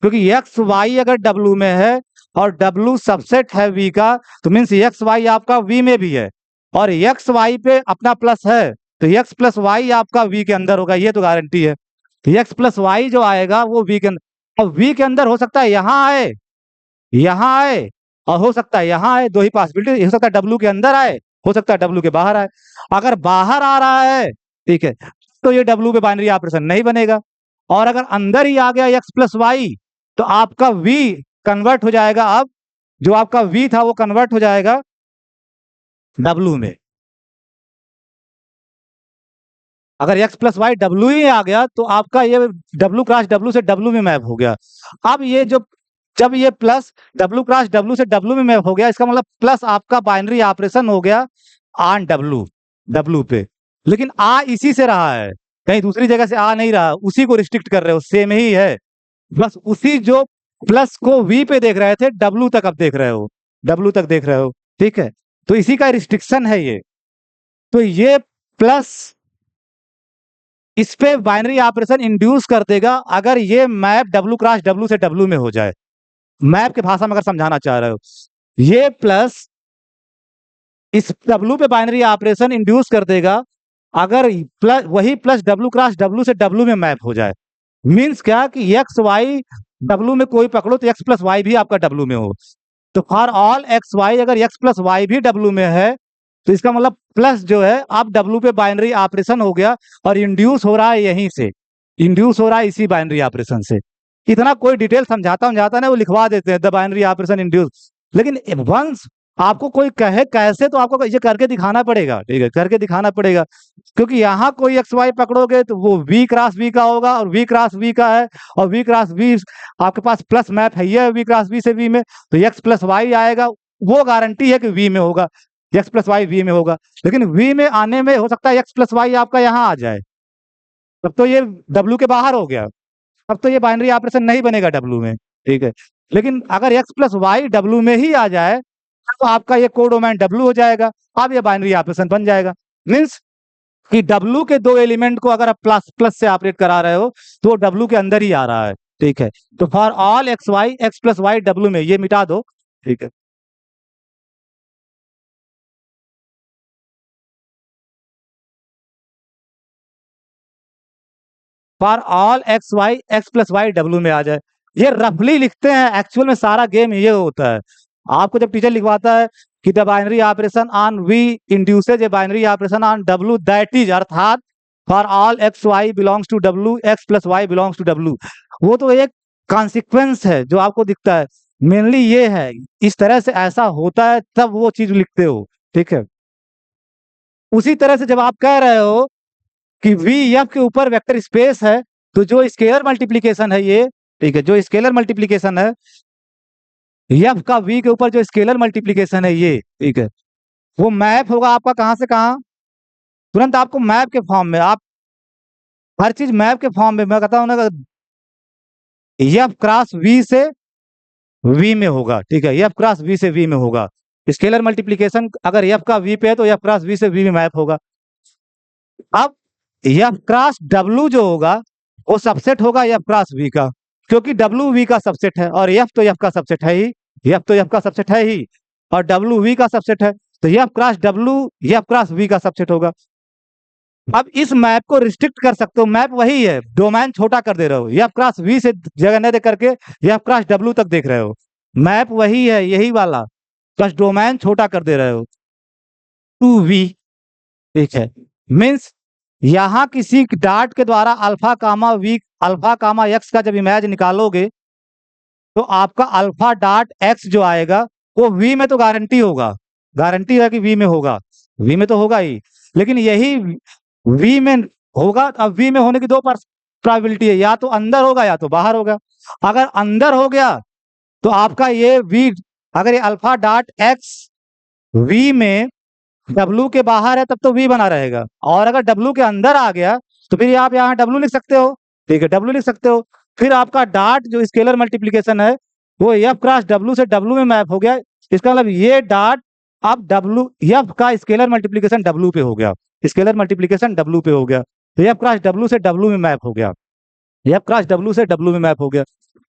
क्योंकि एक्स वाई अगर डब्ल्यू में है और डब्ल्यू सबसेट है वी का, तो मीन्स एक्स वाई आपका वी में भी है और एक्स वाई पे अपना प्लस है, तो एक्स प्लस वाई आपका वी के अंदर होगा, ये तो गारंटी है। एक्स प्लस वाई जो आएगा वो वी के अंदर, और वी के अंदर हो सकता है यहाँ आए, यहाँ आए, और हो सकता है यहाँ आए, दो ही पॉसिबिलिटी, हो सकता है डब्ल्यू के अंदर आए, हो सकता है डब्ल्यू के बाहर आए। अगर बाहर आ रहा है, ठीक है, तो ये डब्ल्यू पे बाइनरी ऑपरेशन नहीं बनेगा। और अगर अंदर ही आ गया एक्स प्लस वाई तो आपका वी कन्वर्ट हो जाएगा, अब जो आपका वी था वो कन्वर्ट हो जाएगा डब्ल्यू में। अगर एक्स प्लस वाई डब्ल्यू ही आ गया तो आपका ये डब्ल्यू क्रॉस डब्ल्यू से डब्ल्यू में मैप हो गया। अब ये जो जब ये प्लस डब्ल्यू क्रॉस डब्ल्यू से डब्ल्यू में मैप हो गया, इसका मतलब प्लस आपका बाइनरी ऑपरेशन हो गया ऑन डब्ल्यू, डब्ल्यू पे। लेकिन आ इसी से रहा है, कहीं दूसरी जगह से आ नहीं रहा, उसी को रिस्ट्रिक्ट कर रहे हो, सेम ही है। बस उसी जो प्लस को वी पे देख रहे थे डब्ल्यू तक अब देख रहे हो, डब्ल्यू तक देख रहे हो, ठीक है। तो इसी का रिस्ट्रिक्शन है ये। तो ये प्लस इस पे बाइनरी ऑपरेशन इंड्यूस कर देगा अगर ये मैप डब्ल्यू क्रॉस डब्ल्यू से डब्ल्यू में हो जाए। मैप की भाषा में अगर समझाना चाह रहे हो, ये प्लस इस डब्ल्यू पे बाइनरी ऑपरेशन इंड्यूस कर देगा अगर प्लस वही प्लस डब्ल्यू क्रॉस डब्ल्यू से डब्ल्यू में मैप हो जाए। मीन्स क्या कि एक्स वाई डब्ल्यू में कोई पकड़ो तो एक्स प्लस वाई भी आपका डब्ल्यू में हो। तो फॉर ऑल एक्स वाई अगर एक्स प्लस वाई भी डब्ल्यू में है तो इसका मतलब प्लस जो है आप डब्ल्यू पे बाइनरी ऑपरेशन हो गया और इंड्यूस हो रहा है यहीं से, इंड्यूस हो रहा है इसी बाइनरी ऑपरेशन से। इतना कोई डिटेल समझाता ना, वो लिखवा देते हैं द बाइनरी ऑपरेशन इंड्यूस। लेकिन वंस आपको कोई कहे कैसे तो आपको ये करके दिखाना पड़ेगा, ठीक है, करके दिखाना पड़ेगा। क्योंकि यहाँ कोई एक्स वाई पकड़ोगे तो वो वी क्रॉस वी का होगा और वी क्रॉस वी का है, और वी क्रॉस वी आपके पास प्लस मैप है ये वी क्रॉस वी से वी में, तो एक्स प्लस वाई आएगा, वो गारंटी है कि वी में होगा, एक्स प्लस वाई वी में होगा। लेकिन वी में आने में हो सकता है एक्स प्लस वाई आपका यहाँ आ जाए, तब तो ये डब्ल्यू के बाहर हो गया, अब तो ये बाइनरी ऑपरेशन नहीं बनेगा डब्ल्यू में, ठीक है। लेकिन अगर एक्स प्लस वाई डब्ल्यू में ही आ जाए तो आपका ये कोडोमेन डब्ल्यू हो जाएगा, अब ये बाइनरी ऑपरेशन बन जाएगा। मीन्स कि डब्ल्यू के दो एलिमेंट को अगर आप प्लस प्लस से ऑपरेट करा रहे हो तो डब्ल्यू के अंदर ही आ रहा है, ठीक है। तो for all x y x plus y W में, ये मिटा दो, ठीक है। For all x plus y W में आ जाए, ये रफली लिखते हैं, एक्चुअल में सारा गेम ये होता है। आपको जब टीचर लिखवाता है कि the binary operation on we induces a binary operation on W that is, अर्थात for all x y belongs to W x plus y belongs to W, वो तो एक कॉन्सिक्वेंस है जो आपको दिखता है, मेनली ये है इस तरह से ऐसा होता है तब वो चीज लिखते हो, ठीक है। उसी तरह से जब आप कह रहे हो कि वी एफ के ऊपर वेक्टर स्पेस है तो जो स्केलर मल्टीप्लिकेशन है ये, ठीक है, जो स्केलर मल्टीप्लिकेशन है एफ का वी के ऊपर जो स्केलर मल्टीप्लिकेशन है ये, ठीक है, वो मैप होगा आपका कहां से कहां, तुरंत आपको मैप के फॉर्म में, आप हर चीज मैप के फॉर्म में, मैं कहता हूं ना एफ क्रॉस वी से वी में होगा, ठीक है, एफ क्रॉस वी से वी में होगा। स्केलर मल्टीप्लिकेशन अगर एफ का वी पे है तो एफ क्रॉस वी से वी में मैप होगा। अब एफ क्रॉस डब्ल्यू जो होगा वो सबसेट होगा एफ क्रॉस वी का, क्योंकि डब्ल्यू वी का सबसेट है और एफ तो एफ का सबसेट है ही, एफ तो एफ का सबसेट है ही, और डब्ल्यू वी का सबसेट है, तो F cross W F cross V का सबसेट होगा। अब इस मैप को रिस्ट्रिक्ट कर सकते हो, मैप वही है, डोमेन छोटा कर दे रहे हो, एफ क्रॉस वी से जगह न दे करके एफ क्रॉस डब्ल्यू तक देख रहे हो, मैप वही है यही वाला, बस डोमेन छोटा कर दे रहे हो टू वी, ठीक है। मीन्स यहां किसी डाट के द्वारा अल्फा कामा वी अल्फा कामा एक्स का जब इमेज निकालोगे तो आपका अल्फा डॉट एक्स जो आएगा वो वी में तो गारंटी होगा, गारंटी है कि वी में होगा, वी में तो होगा ही, लेकिन यही वी में होगा। अब वी में होने की दो प्रोबेबिलिटी है, या तो अंदर होगा या तो बाहर होगा। अगर अंदर हो गया तो आपका ये वी, अगर ये अल्फा डॉट एक्स वी में डब्ल्यू के बाहर है तब तो वी बना रहेगा, और अगर डब्ल्यू के अंदर आ गया तो फिर आप यहाँ डब्ल्यू लिख सकते हो, ठीक है, डब्ल्यू लिख सकते हो। फिर आपका डॉट जो स्केलर मल्टीप्लिकेशन है वो एफ क्रॉस डब्ल्यू से डब्ल्यू में मैप हो गया, इसका मतलब ये डॉट अब डब्ल्यू एफ का स्केलर मल्टीप्लिकेशन डब्ल्यू पे हो गया, स्केलर मल्टीप्लिकेशन डब्ल्यू पे हो गया, तो एफ क्रॉस डब्ल्यू से डब्ल्यू में मैप हो गया, एफ क्रॉस डब्ल्यू से डब्ल्यू में मैप हो गया।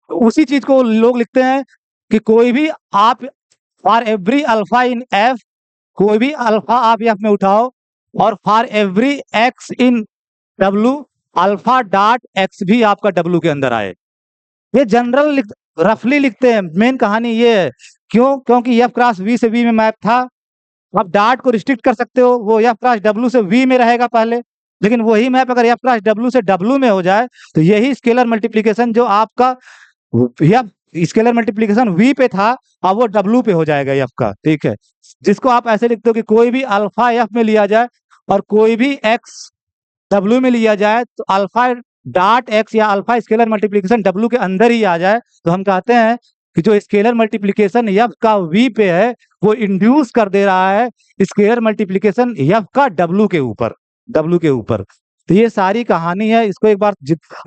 उसी चीज को लोग लिखते हैं कि कोई भी आप for every alpha in F, कोई भी अल्फा आप एफ में उठाओ और for every x in W alpha dot x भी आपका डब्ल्यू के अंदर आए। ये जनरल रफली लिखते हैं, मेन कहानी ये है, क्यों, क्योंकि एफ क्रॉस वी से वी में मैप था, आप डॉट को रिस्ट्रिक्ट कर सकते हो, वो एफ क्रॉस डब्ल्यू से वी में रहेगा पहले, लेकिन वही मैप अगर एफ क्रॉस डब्ल्यू से डब्ल्यू में हो जाए तो यही स्केलर मल्टीप्लीकेशन जो आपका एफ स्केलर मल्टीप्लीकेशन वी पे था, अब वो डब्ल्यू पे हो जाएगा एफ का, ठीक है। जिसको आप ऐसे लिखते हो कि कोई भी अल्फा एफ में लिया जाए और कोई भी एक्स डब्ल्यू में लिया जाए तो अल्फा डॉट एक्स या अल्फा स्केलर मल्टीप्लीकेशन डब्ल्यू के अंदर ही आ जाए, तो हम कहते हैं कि जो स्केलर मल्टीप्लीकेशन एफ का वी पे है वो इंड्यूस कर दे रहा है स्केलर मल्टीप्लीकेशन एफ का डब्ल्यू के ऊपर। तो ये सारी कहानी है, इसको एक बार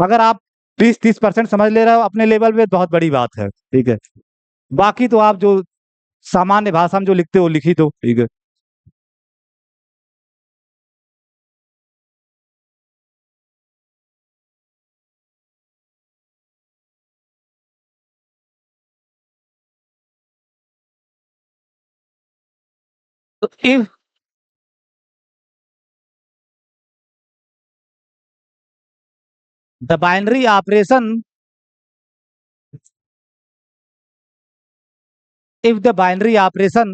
अगर आप 20-30% समझ ले रहे हो अपने लेवल पे बहुत बड़ी बात है, ठीक है। बाकी तो आप जो सामान्य भाषा में जो लिखते हो लिखी दो, ठीक है। तो if the binary operation if the binary operation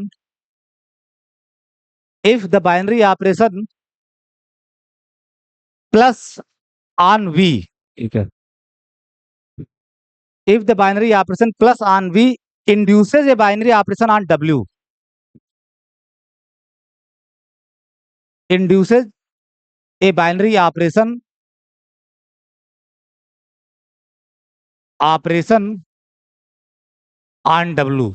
if the binary operation plus on v, ठीक है, if the binary operation plus on v induces a binary operation on w, induces a binary operation on w,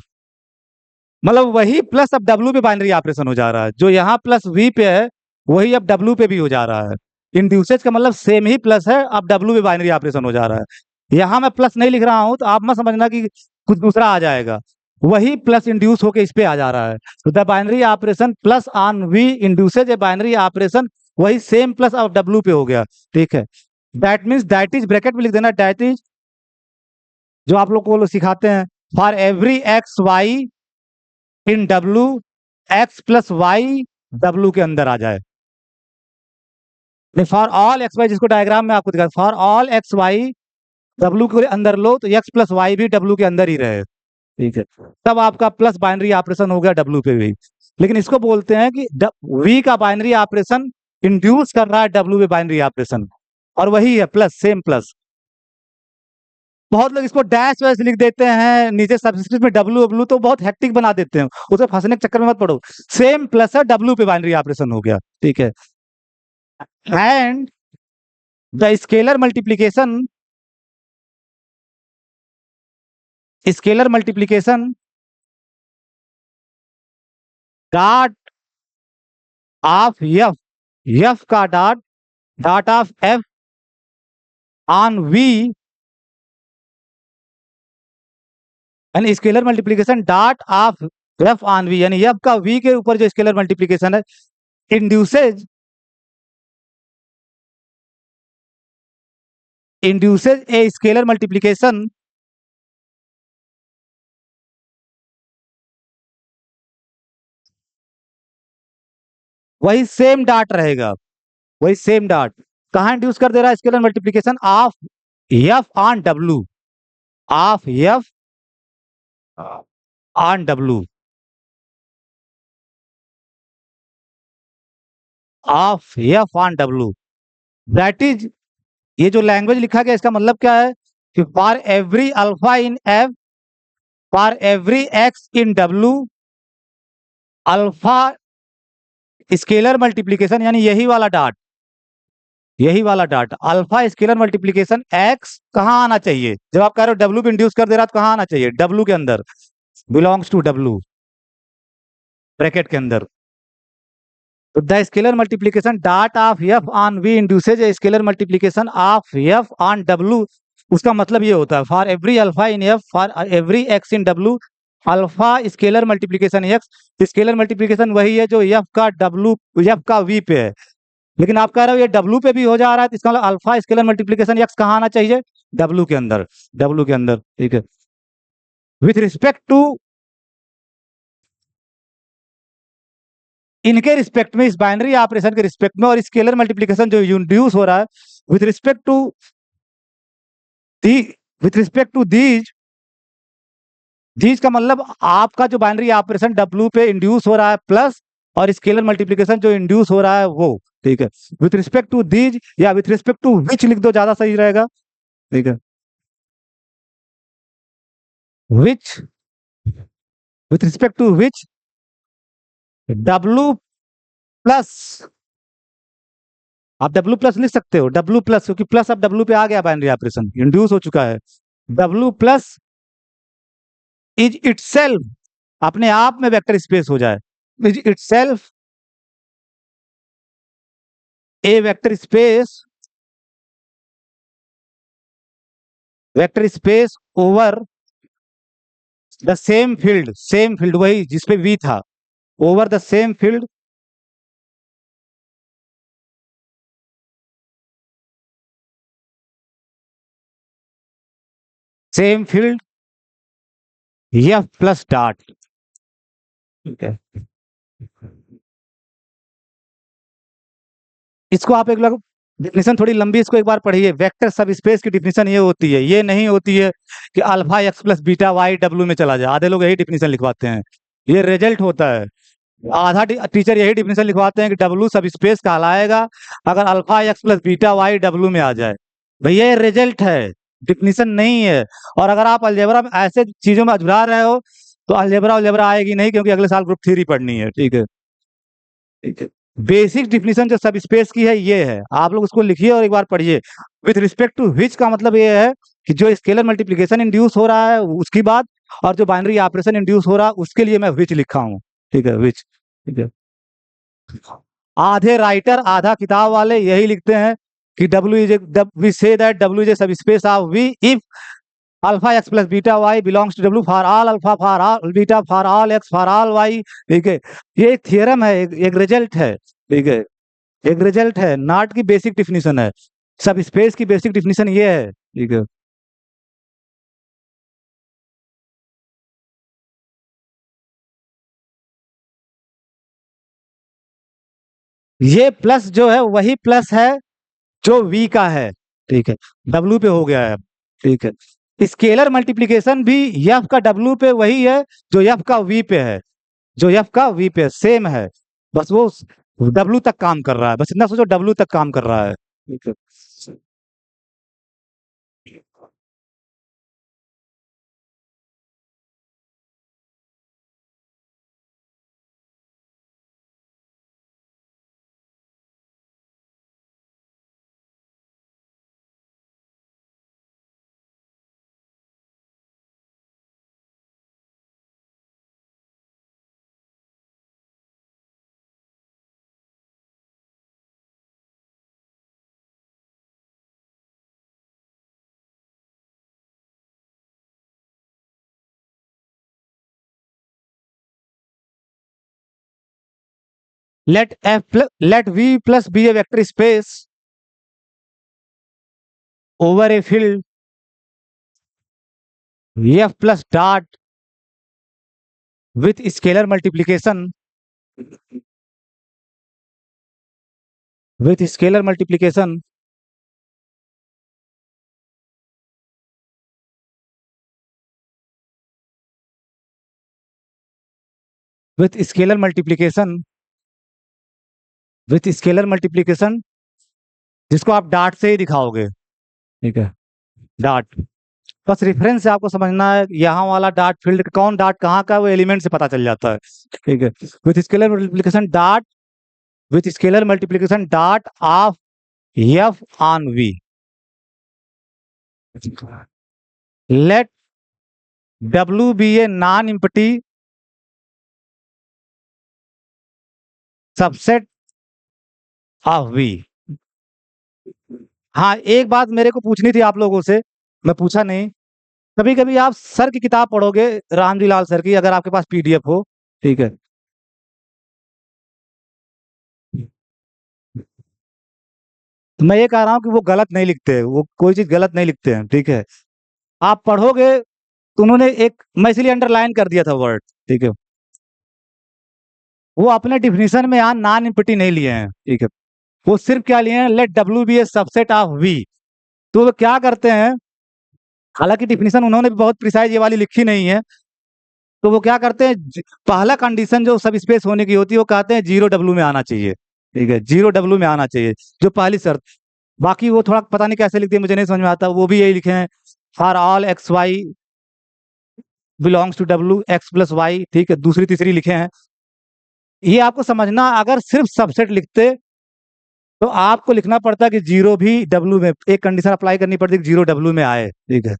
मतलब वही plus अब W पे binary operation हो जा रहा है, जो यहाँ प्लस वी पे है वही अब डब्ल्यू पे भी हो जा रहा है। इंड्यूसेज का मतलब सेम ही प्लस है, अब डब्ल्यू पे बाइनरी ऑपरेशन हो जा रहा है। यहाँ मैं प्लस नहीं लिख रहा हूं तो आप मत समझना कि कुछ दूसरा आ जाएगा, वही प्लस इंड्यूस होके इस पे आ जा रहा है। तो the binary operation plus on we induces a binary operation, वही सेम प्लस अब डब्ल्यू पे हो गया, ठीक है। That means that is bracket में लिख देना, दैट इज जो आप लोग को वो लोग सिखाते हैं, for every x y in W x plus y W के अंदर आ जाए। फॉर ऑल एक्स वाई, जिसको डायग्राम में आपको दिखा, for all x y W के अंदर लो तो एक्स प्लस वाई भी डब्ल्यू के अंदर ही रहे, ठीक है। तब आपका प्लस बाइनरी ऑपरेशन हो गया डब्ल्यू पे भी। लेकिन इसको बोलते हैं कि वी का बाइनरी ऑपरेशन इंड्यूस कर रहा है डब्ल्यू पे बाइनरी ऑपरेशन, और वही है प्लस, सेम प्लस। बहुत लोग इसको डैश वैश लिख देते हैं नीचे सब्सक्रिप्ट में डब्ल्यू डब्ल्यू, तो बहुत हेक्टिक बना देते हैं, उसे फंसने के चक्कर में मत पड़ो। सेम प्लस है, डब्ल्यू पे बाइनरी ऑपरेशन हो गया, ठीक है। And the scalar multiplication dot of F, F का dot dot of F on V, यानी scalar multiplication dot of F on V, यानी एफ का वी के ऊपर जो स्केलर मल्टीप्लीकेशन है, इंड्यूसेज ए स्केलर मल्टीप्लीकेशन वही सेम डॉट रहेगा, वही सेम डॉट कहां इंड्यूस कर दे रहा है, scalar multiplication of F on W, of F on W, of F on W. That is, ये जो लैंग्वेज लिखा गया इसका मतलब क्या है कि for every alpha in F, for every x in W, alpha scalar multiplication, यानी यही वाला डॉट, यही वाला dot alpha scalar multiplication x कहां आना चाहिए, जब आप कह रहे हो डब्ल्यू पे इंड्यूस कर दे रहा है तो कहां आना चाहिए, डब्ल्यू के अंदर, बिलोंग्स टू डब्ल्यू ब्रैकेट के अंदर। तो the scalar multiplication dot of F on we induces a scalar multiplication of F on W, उसका मतलब ये होता है for every alpha in F, for every x in W, alpha scalar multiplication x. Scalar multiplication वही है जो F का W, F का वी पे है, लेकिन आप कह रहे हो ये डब्ल्यू पे भी हो जा रहा है, तो इसका मतलब अल्फा स्केलर मल्टीप्लीकेशन एक्स कहाँ आना चाहिए, डब्ल्यू के अंदर, डब्ल्यू के अंदर, ठीक है। विथ रिस्पेक्ट टू, इनके रिस्पेक्ट में, इस बाइनरी ऑपरेशन के रिस्पेक्ट में, और स्केलर मल्टीप्लीकेशन जो इंड्यूस हो रहा है with respect to the, with respect to these, these का मतलब आपका जो बाइनरी ऑपरेशन डब्ल्यू पे इंड्यूस हो रहा है प्लस और स्केलर मल्टीप्लिकेशन जो इंड्यूस हो रहा है वो, ठीक है। विथ रिस्पेक्ट टू दीज या विथ रिस्पेक्ट टू विच लिख दो, ज्यादा सही रहेगा, ठीक है। Which, with respect to which W plus, आप डब्लू प्लस लिख सकते हो, डब्लू प्लस, क्योंकि प्लस अब डब्लू पे आ गया, बाइनरी ऑपरेशन इंड्यूस हो चुका है। डब्लू प्लस इज इटसेल्फ, अपने आप में वेक्टर स्पेस हो जाए, is itself A vector space, vector space over the same field वही जिसपे वी था, over the same field same field F plus dot, ठीक है। इसको आप एक लोग डिफिनेशन थोड़ी लंबी, इसको एक बार पढ़िए। वेक्टर सब स्पेस की डिफिनेशन ये होती है, ये नहीं होती है कि alpha x plus beta y W में चला जाए, आधे लोग यही डिफिनेशन लिखवाते हैं, ये रिजल्ट होता है। आधा टीचर यही डिफिनेशन लिखवाते हैं कि डब्ल्यू सब स्पेस कहलाएगा अगर alpha x plus beta y W में आ जाए। भैया ये रिजल्ट है, डिफिनेशन नहीं है। और अगर आप अलजेब्रा में ऐसे चीजों में अजरा रहे हो तो अलजेब्रा आएगी नहीं, क्योंकि अगले साल ग्रुप थ्री पढ़नी है, ठीक है, ठीक है। बेसिक डिफिनेशन जो सब स्पेस की है ये है, आप लोग उसको लिखिए और एक बार पढ़िए। विथ रिस्पेक्ट टू विच का मतलब ये है कि जो स्केलर मल्टीप्लिकेशन इंड्यूस हो रहा है उसकी बात, और जो बाइनरी ऑपरेशन इंड्यूस हो रहा है उसके लिए मैं विच लिखा हूं, ठीक है, विच, ठीक है। आधे राइटर आधा किताब वाले यही लिखते हैं कि डब्ल्यू इज वी से that W is a subspace of V if alpha x plus beta y belongs to W for all alpha for all beta for all x for all y, ठीक है। ये एक theorem है, एक result है, ठीक है, एक रिजल्ट है, नॉट की बेसिक डिफिनेशन है। सब स्पेस की बेसिक डिफिनेशन ये है, ठीक है। ये प्लस जो है वही प्लस है जो वी का है, ठीक है, डब्ल्यू पे हो गया है, ठीक है। स्केलर मल्टीप्लिकेशन भी एफ का डब्ल्यू पे वही है जो एफ का वी पे है, जो एफ का वी पे सेम है, बस वो डब्ल्यू तक काम कर रहा है, बस इतना सोचो डब्ल्यू तक काम कर रहा है, ठीक है। let v plus be a vector space over a field f plus dot with scalar multiplication, with scalar multiplication with scalar multiplication with scalar multiplication जिसको आप डाट से ही दिखाओगे, ठीक है, डाट। बस रेफरेंस से आपको समझना है, यहाँ वाला डाट फील्ड कौन डाट कहाँ का, वो एलिमेंट से पता चल जाता है, ठीक है। With scalar multiplication dot, with scalar multiplication dot of F on V, let W be a non empty subset of V. हाँ, एक बात मेरे को पूछनी थी आप लोगों से, मैं पूछा नहीं। कभी कभी आप सर की किताब पढ़ोगे, रामजी लाल सर की, अगर आपके पास पीडीएफ हो, ठीक है, तो मैं ये कह रहा हूँ कि वो गलत नहीं लिखते, वो कोई चीज गलत नहीं लिखते हैं, ठीक है। आप पढ़ोगे तो उन्होंने एक, मैं इसलिए अंडरलाइन कर दिया था वर्ड, ठीक है, वो अपने डिफिनीशन में यहाँ नॉन इम्पटी नहीं लिए हैं, ठीक है। वो सिर्फ क्या लिए हैं, let W be a subset of V. तो वो क्या करते हैं, हालांकि डिफिनीशन उन्होंने भी बहुत प्रिसाइज ये वाली लिखी नहीं है, तो वो क्या करते हैं, पहला कंडीशन जो सब स्पेस होने की होती है वो कहते हैं 0 W में आना चाहिए। ठीक है, 0 W में आना चाहिए, जो पहली शर्त। बाकी वो थोड़ा पता नहीं कैसे लिखते हैं, मुझे नहीं समझ में आता, वो भी यही लिखे हैं, for all x y belongs to W x plus y. ठीक है, दूसरी तीसरी लिखे हैं। ये आपको समझना, अगर सिर्फ सबसेट लिखते तो आपको लिखना पड़ता कि 0 भी W में, एक कंडीशन अप्लाई करनी पड़ती कि 0 W में आए। ठीक है,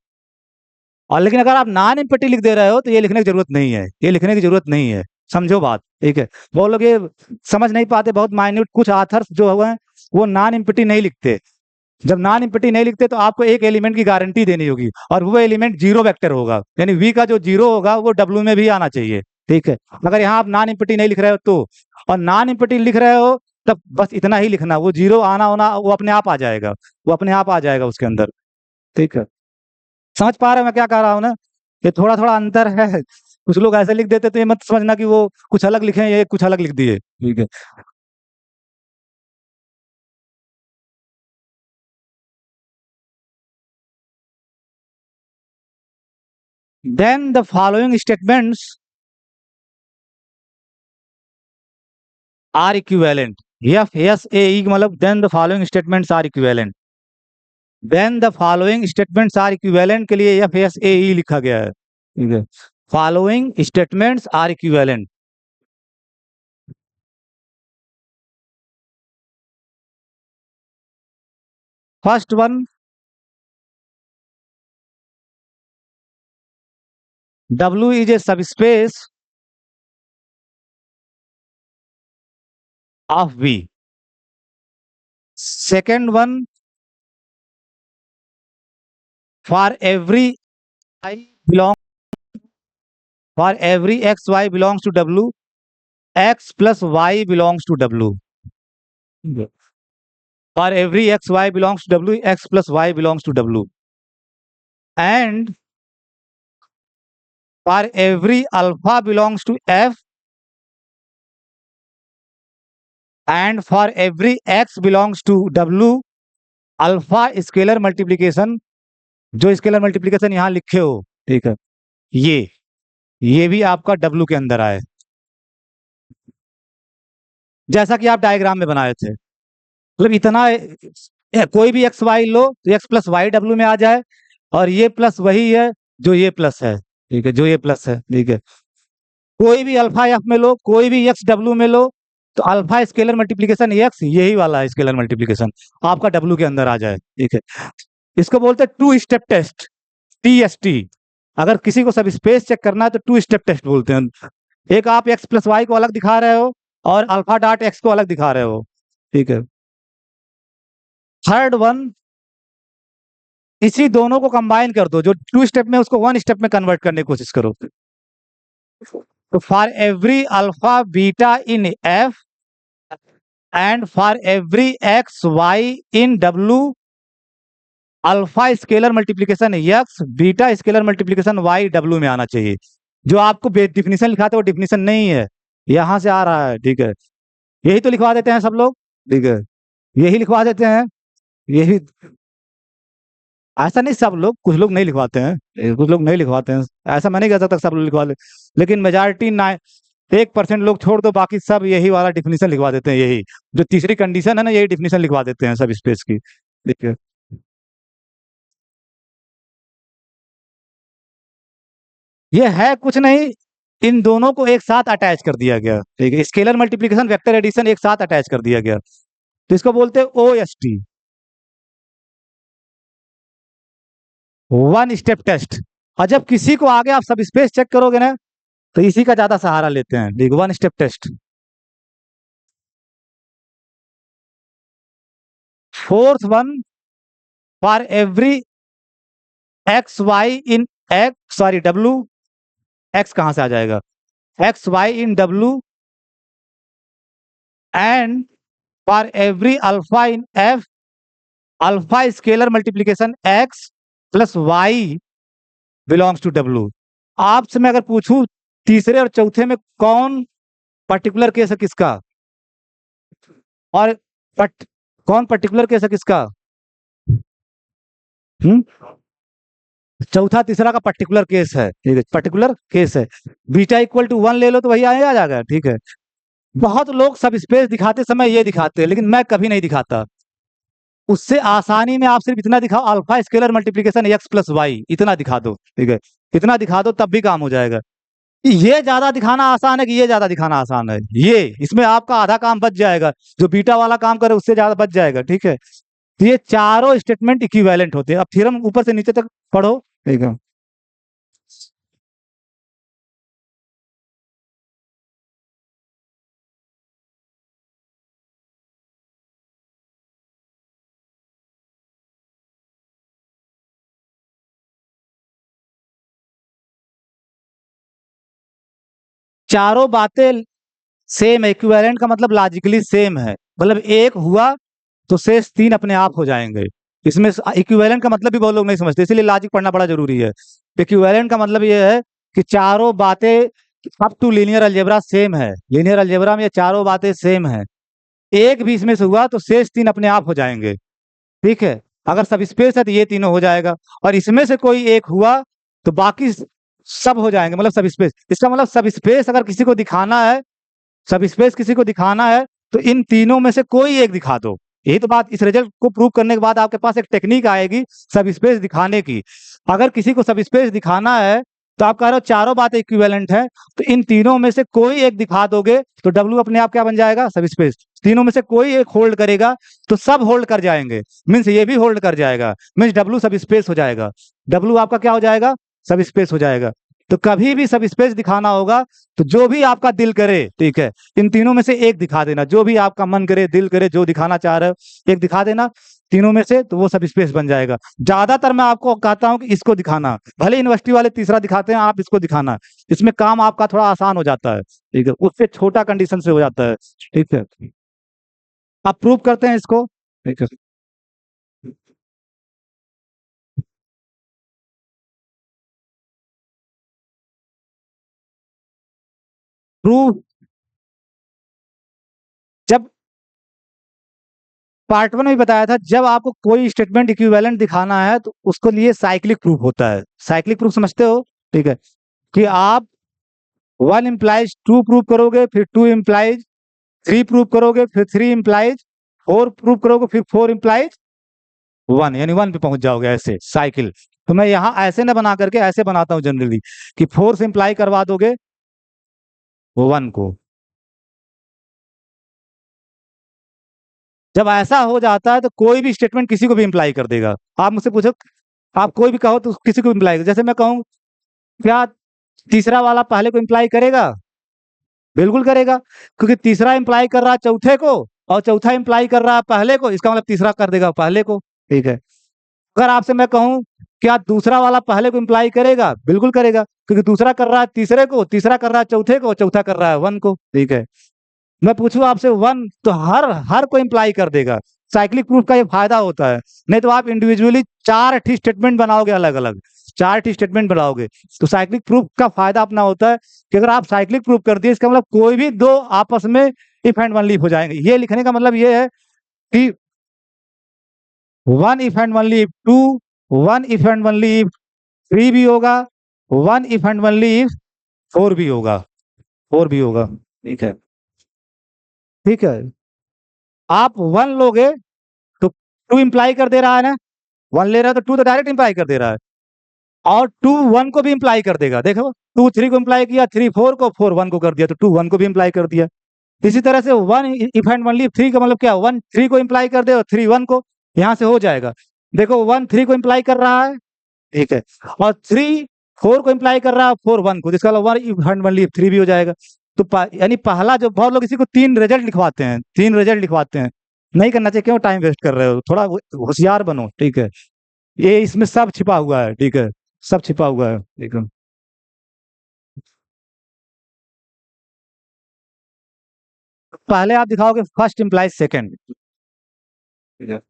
और लेकिन अगर आप नॉन एम्पटी लिख दे रहे हो तो ये लिखने की जरूरत नहीं है, ये लिखने की जरूरत नहीं है, समझो बात। ठीक है, वो लोग ये समझ नहीं पाते, बहुत माइन्यूट कुछ आथर्स जो हुए हैं वो नॉन एम्पटी नहीं लिखते। जब नॉन एम्पटी नहीं लिखते तो आपको एक एलिमेंट की गारंटी देनी होगी, और वो एलिमेंट जीरो वेक्टर होगा, यानी वी का जो जीरो होगा वो डब्ल्यू में भी आना चाहिए। ठीक है, अगर यहाँ आप नॉन एम्पटी नहीं लिख रहे हो तो, और नॉन एम्पटी लिख रहे हो तब बस इतना ही लिखना, वो जीरो आना होना वो अपने आप आ जाएगा, वो अपने आप आ जाएगा उसके अंदर। ठीक है, समझ पा रहे हो मैं क्या कह रहा हूँ ना, ये थोड़ा थोड़ा अंतर है। कुछ लोग ऐसे लिख देते तो ये मत समझना कि वो कुछ अलग लिखे, ये कुछ अलग लिख दिए। ठीक है, then the following statements are equivalent. F S A E मतलब then the following statements are equivalent, then the following statements are equivalent के लिए एफ एस ए ई लिखा गया है। ठीक है, following statements are equivalent. First one, W is a subspace of V. Second one, for every I belong, for every x y belongs to W, x plus y belongs to W. For every x y belongs to W, x plus y belongs to W. And for every alpha belongs to F, and for every x belongs to W, alpha scalar multiplication, जो scalar multiplication यहां लिखे हो, ठीक है, ये भी आपका W के अंदर आए, जैसा कि आप डायग्राम में बनाए थे। मतलब इतना कोई भी एक्स वाई लो तो एक्स प्लस वाई डब्ल्यू में आ जाए, और ये प्लस वही है जो ये प्लस है। ठीक है, जो ये प्लस है। ठीक है, कोई भी अल्फा एफ में लो, कोई भी एक्स डब्ल्यू में लो, तो अल्फा स्केलर मल्टीप्लीकेशन एक्स, यही वाला है स्केलर मल्टीप्लीकेशन, आपका डब्ल्यू के अंदर आ जाए। ठीक है, इसको बोलते हैं टू स्टेप टेस्ट, TST। अगर किसी को सब स्पेस चेक करना है तो टू स्टेप टेस्ट बोलते हैं। एक आप एक्स प्लस वाई को अलग दिखा रहे हो, और अल्फा डॉट एक्स को अलग दिखा रहे हो। ठीक है, थर्ड वन, इसी दोनों को कंबाइन कर दो, जो टू स्टेप में उसको वन स्टेप में कन्वर्ट करने की कोशिश करो। तो for every alpha beta in F, and for every x y in W, alpha scalar multiplication x, beta scalar multiplication y W में आना चाहिए। जो आपको डिफिनीशन लिखा था वो डिफिनीशन नहीं है, यहां से आ रहा है। ठीक है, यही तो लिखवा देते हैं सब लोग। ठीक है, यही लिखवा देते हैं, यही। ऐसा नहीं, सब लोग, कुछ लोग नहीं लिखवाते हैं, कुछ लोग नहीं लिखवाते हैं, ऐसा मैं नहीं कह सकता सब लोग लिखवा ले, लेकिन मेजॉरिटी 1% लोग छोड़ दो, बाकी सब यही वाला डिफिनीशन लिखवा देते हैं, यही जो तीसरी कंडीशन है ना, यही डिफिनीशन लिखवा देते हैं सब स्पेस की। ठीक है, ये है कुछ नहीं, इन दोनों को एक साथ अटैच कर दिया गया। ठीक है, स्केलर मल्टीप्लिकेशन वेक्टर एडिशन एक साथ अटैच कर दिया गया, तो इसको बोलते हैं OST, वन स्टेप टेस्ट। और जब किसी को आगे आप सब स्पेस चेक करोगे ना, तो इसी का ज्यादा सहारा लेते हैं, ठीक, one step test. Fourth one, for every x y in x, sorry W, x कहां से आ जाएगा, x y in W, and for every alpha in F, alpha scalar multiplication x plus y belongs to W. आपसे मैं अगर पूछूं तीसरे और चौथे में कौन पर्टिकुलर केस है किसका, और कौन पर्टिकुलर केस है किसका, हम्म चौथा तीसरा का पर्टिकुलर केस है, ठीक है, पर्टिकुलर केस है। बीटा इक्वल टू 1 ले लो तो भैया आ जाएगा, ठीक है। बहुत लोग सब स्पेस दिखाते समय ये दिखाते हैं, लेकिन मैं कभी नहीं दिखाता। उससे आसानी में आप सिर्फ इतना दिखाओ, alpha scalar multiplication x plus y, इतना दिखा दो, ठीक है। इतना दिखा दो तब भी काम हो जाएगा। ये ज्यादा दिखाना आसान है कि ये ज्यादा दिखाना आसान है? ये इसमें आपका आधा काम बच जाएगा, जो बीटा वाला काम करे उससे ज्यादा बच जाएगा, ठीक है। तो ये चारों स्टेटमेंट इक्विवेलेंट होते हैं। अब थ्योरम ऊपर से नीचे तक पढ़ो, ठीक है। चारों बातें सेम है, इक्विवेलेंट का मतलब लॉजिकली सेम है, मतलब एक हुआ तो शेष तीन अपने आप हो जाएंगे। इसमें इक्विवेलेंट का मतलब भी बहुत लोग नहीं समझते, इसीलिए लॉजिक पढ़ना बड़ा जरूरी है। इक्विवेलेंट का मतलब ये है कि चारों बातें up to linear algebra same है, लीनियर अलजेब्रा में ये चारों बातें सेम है। एक भी इसमें से हुआ तो शेष तीन अपने आप हो जाएंगे, ठीक है। अगर सब स्पेस है तो ये तीनों हो जाएगा, और इसमें से कोई एक हुआ तो बाकी सब हो जाएंगे, मतलब सब स्पेस। इसका मतलब सब स्पेस अगर किसी को दिखाना है, सब स्पेस किसी को दिखाना है, तो इन तीनों में से कोई एक दिखा दो। यही तो बात, इस रिजल्ट को प्रूव करने के बाद आपके पास एक टेक्निक आएगी सब स्पेस दिखाने की। अगर किसी को सब स्पेस दिखाना है तो आप कह रहे हो चारों बातें इक्विवेलेंट है, तो इन तीनों में से कोई एक दिखा दोगे तो डब्ल्यू अपने आप क्या बन जाएगा? सब स्पेस। तीनों में से कोई एक होल्ड करेगा तो सब होल्ड कर जाएंगे, मीन्स ये भी होल्ड कर जाएगा, मीन्स डब्ल्यू सब स्पेस हो जाएगा। डब्ल्यू आपका क्या हो जाएगा? सब स्पेस हो जाएगा। तो कभी भी सब स्पेस दिखाना होगा तो जो भी आपका दिल करे, ठीक है, इन तीनों में से एक दिखा देना, जो भी आपका मन करे, दिल करे, जो दिखाना चाह रहे हो एक दिखा देना तीनों में से, तो वो सब स्पेस बन जाएगा। ज्यादातर मैं आपको कहता हूं कि इसको दिखाना, भले यूनिवर्सिटी वाले तीसरा दिखाते हैं, आप इसको दिखाना, इसमें काम आपका थोड़ा आसान हो जाता है, ठीक है, उससे छोटा कंडीशन से हो जाता है, ठीक है। आप प्रूव करते हैं इसको, ठीक है। प्रूव, जब पार्ट वन में भी बताया था, जब आपको कोई स्टेटमेंट इक्विवेलेंट दिखाना है तो उसको लिए साइक्लिक प्रूफ होता है। साइक्लिक प्रूफ समझते हो, ठीक है, कि आप वन इम्प्लाइज टू प्रूव करोगे, फिर टू इम्प्लाइज थ्री प्रूव करोगे, फिर थ्री इम्प्लाइज फोर प्रूव करोगे, फिर फोर इम्प्लाइज वन, यानी वन पे पहुंच जाओगे, ऐसे साइकिल। तो मैं यहाँ ऐसे ना बना करके ऐसे बनाता हूँ जनरली, कि फोर से इम्प्लाई करवा दोगे वन को। जब ऐसा हो जाता है तो कोई भी स्टेटमेंट किसी को भी इम्प्लाई कर देगा। आप मुझसे पूछो, आप कोई भी कहो तो किसी को इम्प्लाई, जैसे मैं कहूँ क्या तीसरा वाला पहले को इम्प्लाई करेगा? बिल्कुल करेगा, क्योंकि तीसरा इम्प्लाई कर रहा है चौथे को, और चौथा इम्प्लाई कर रहा है पहले को, इसका मतलब तीसरा कर देगा पहले को, ठीक है। अगर आपसे मैं कहूं क्या दूसरा वाला पहले को इम्प्लाई करेगा? बिल्कुल करेगा, क्योंकि दूसरा कर रहा है तीसरे को, तीसरा कर रहा है चौथे को, चौथा कर रहा है वन को, ठीक है। मैं पूछूं आपसे वन, तो हर हर को इम्प्लाई कर देगा। साइक्लिक प्रूफ का ये फायदा होता है। नहीं तो आप इंडिविजुअली चार ठी स्टेटमेंट बनाओगे, अलग अलग चार ठी स्टेटमेंट बनाओगे। तो साइक्लिक प्रूफ का फायदा अपना होता है कि अगर आप साइक्लिक प्रूफ कर दिए, इसका मतलब कोई भी दो आपस में इफ एंड वन लीफ हो जाएंगे। ये लिखने का मतलब ये है कि one if and only if two, one if and only if three भी होगा, one if and only if four भी होगा, फोर भी होगा, ठीक है, ठीक है। आप वन लोगे तो टू इंप्लाई कर दे रहा है ना, वन ले रहा है तो टू तो डायरेक्ट इंप्लाई कर दे रहा है, और टू वन को भी इंप्लाई कर देगा। देखो, टू थ्री को इंप्लाई किया, थ्री फोर को, फोर वन को कर दिया, तो टू वन को भी इंप्लाई कर दिया। इसी तरह से one if and one leave three का मतलब क्या, वन थ्री को इंप्लाई कर दे और थ्री वन को, यहां से हो जाएगा। देखो, वन थ्री को इंप्लाई कर रहा है, ठीक है, और थ्री फोर को इंप्लाई कर रहा है, फोर वन को, जिसका मतलब one if and one leave three भी हो जाएगा। तो यानी पहला, जो बहुत लोग इसी को तीन रिजल्ट लिखवाते हैं, तीन रिजल्ट लिखवाते हैं, नहीं करना चाहिए, क्यों टाइम वेस्ट कर रहे हो, थोड़ा होशियार बनो, ठीक है। ये इसमें सब छिपा हुआ है, ठीक है, सब छिपा हुआ है, ठीक है। पहले आप दिखाओगे फर्स्ट इम्प्लाइज सेकंड, ठीक है,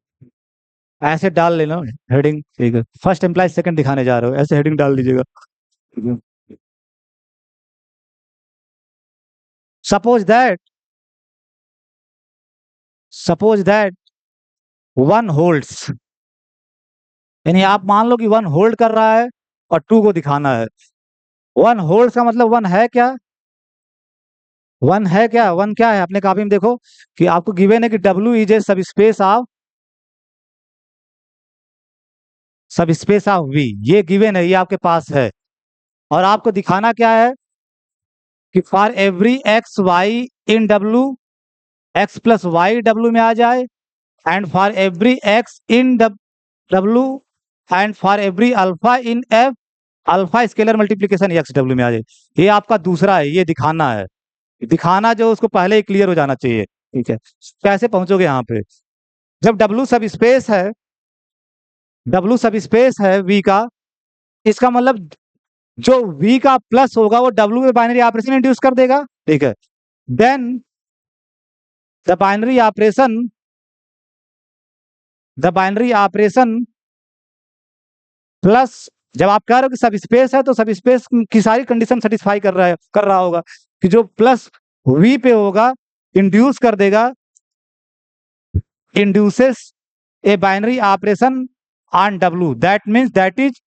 ऐसे डाल लेना हेडिंग, ठीक है, फर्स्ट इम्प्लाइज सेकंड दिखाने जा रहे हो, ऐसे हेडिंग डाल दीजिएगा, ठीक है। Suppose that, suppose that one holds, यानी आप मान लो कि वन होल्ड कर रहा है, और 2 को दिखाना है। 1 होल्ड्स का मतलब 1 है क्या? 1 है क्या? 1 क्या है? अपने कॉपी में देखो कि आपको गिवन है कि W is a subspace of V, ये गिवन है, ये आपके पास है। और आपको दिखाना क्या है कि for every x y in W, x plus y W में आ जाए, and for every x in W, and for every alpha in F, alpha scalar multiplication x W में आ जाए। ये आपका दूसरा है, ये दिखाना है। दिखाना जो उसको पहले ही क्लियर हो जाना चाहिए। ठीक है, कैसे पहुंचोगे यहाँ पे? जब W सब स्पेस है, W सब स्पेस है V का, इसका मतलब जो V का प्लस होगा वो W में बाइनरी ऑपरेशन इंड्यूस कर देगा। ठीक है, then the binary operation plus, जब आप कह रहे हो कि सब स्पेस है तो सब स्पेस की सारी कंडीशन सेटिस्फाई कर रहा होगा कि जो प्लस V पे होगा इंड्यूस कर देगा, induces a binary operation on W, that means that is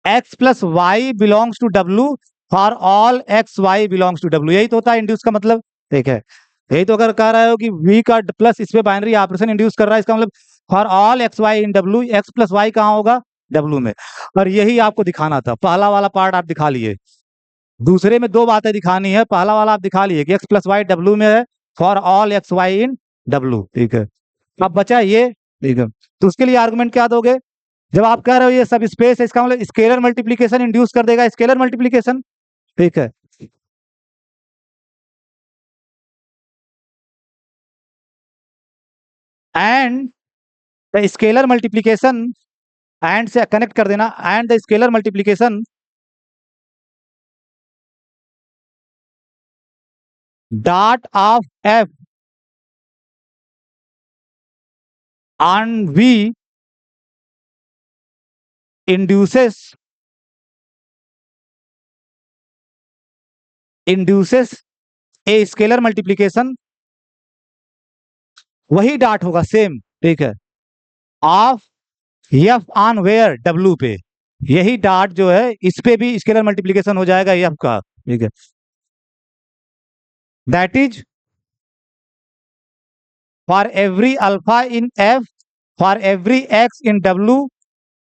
x plus y belongs to W for all x y belongs to W। यही तो होता है इंड्यूस का मतलब। ठीक है, यही तो अगर कह रहे हो कि V का प्लस इस पे बाइनरी ऑपरेशन इंड्यूस कर रहा है, इसका मतलब for all x y in W, x plus y कहाँ होगा? W में। और यही आपको दिखाना था। पहला वाला पार्ट आप दिखा लिए, दूसरे में 2 बातें दिखानी है। पहला वाला आप दिखा लिए कि एक्स प्लस वाई W में है, for all x y in W। ठीक है, अब बचा ये। ठीक है, तो उसके लिए आर्गुमेंट क्या दोगे? जब आप कह रहे हो ये सब स्पेस है, इसका मतलब स्केलर मल्टीप्लीकेशन इंड्यूस कर देगा, स्केलर मल्टीप्लीकेशन। ठीक है, and the scalar multiplication, and से कनेक्ट कर देना, and the scalar multiplication dot of F on V induces a scalar multiplication, वही डॉट होगा सेम। ठीक है, of F on where W पे, यही डॉट जो है इस पे भी स्केलर मल्टीप्लीकेशन हो जाएगा F का। ठीक है, that is for every alpha in F, for every x in W,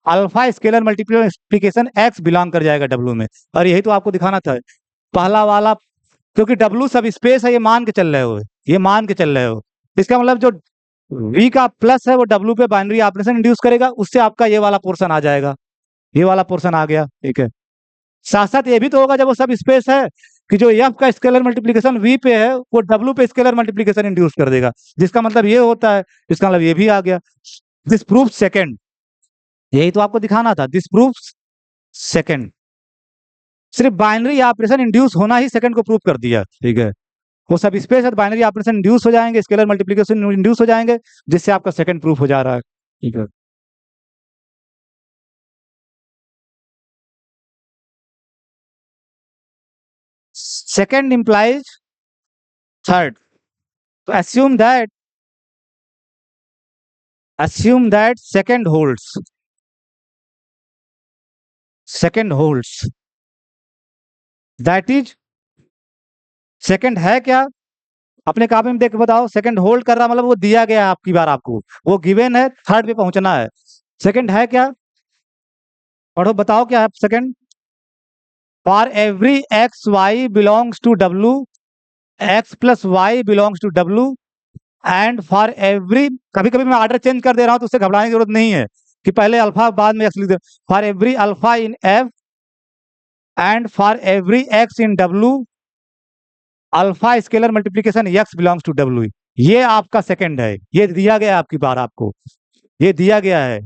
alpha scalar multiplication x belong कर जाएगा W में। और यही तो आपको दिखाना था पहला वाला, क्योंकि W सब स्पेस है, ये मान के चल रहे हो, ये मान के चल रहे हो। इसका मतलब जो V का प्लस है वो W पे बाइनरी ऑपरेशन इंड्यूस करेगा, उससे आपका ये वाला पोर्शन आ जाएगा, ये वाला पोर्शन आ गया। ठीक है, साथ साथ ये भी तो होगा जब वो सब स्पेस है कि जो F का स्केलर मल्टीप्लीकेशन V पे है वो W पे स्केलर मल्टीप्लीकेशन इंड्यूस कर देगा, जिसका मतलब ये होता है, इसका मतलब ये भी आ गया। दिस प्रूफ सेकेंड, यही तो आपको दिखाना था, दिस प्रूफ सेकेंड। सिर्फ बाइनरी ऑपरेशन इंड्यूस होना ही सेकंड को प्रूव कर दिया। ठीक है, वो सब स्पेस है, बाइनरी ऑपरेशन इंड्यूस हो जाएंगे, स्केलर मल्टीप्लिकेशन इंड्यूस हो जाएंगे, जिससे आपका सेकंड प्रूफ हो जा रहा है। ठीक है, सेकंड इंप्लाइज थर्ड। तो assume that second holds that is, second है क्या? अपने कॉपी में देख के बताओ, सेकंड होल्ड कर रहा मतलब वो दिया गया है आपकी बार, आपको वो गिवन है, थर्ड पे पहुंचना है। सेकंड है क्या? पढ़ो, बताओ क्या है second. For every x y belongs to W, x plus y belongs to W, and for every, कभी कभी मैं ऑर्डर चेंज कर दे रहा हूं तो उससे घबराने की जरूरत नहीं है कि पहले अल्फा बाद में एक्स लिख दे। For every alpha in F, and for every x in W, alpha scalar multiplication x belongs to W। ये आपका सेकंड है, ये दिया गया है आपकी बार, आपको ये दिया गया है,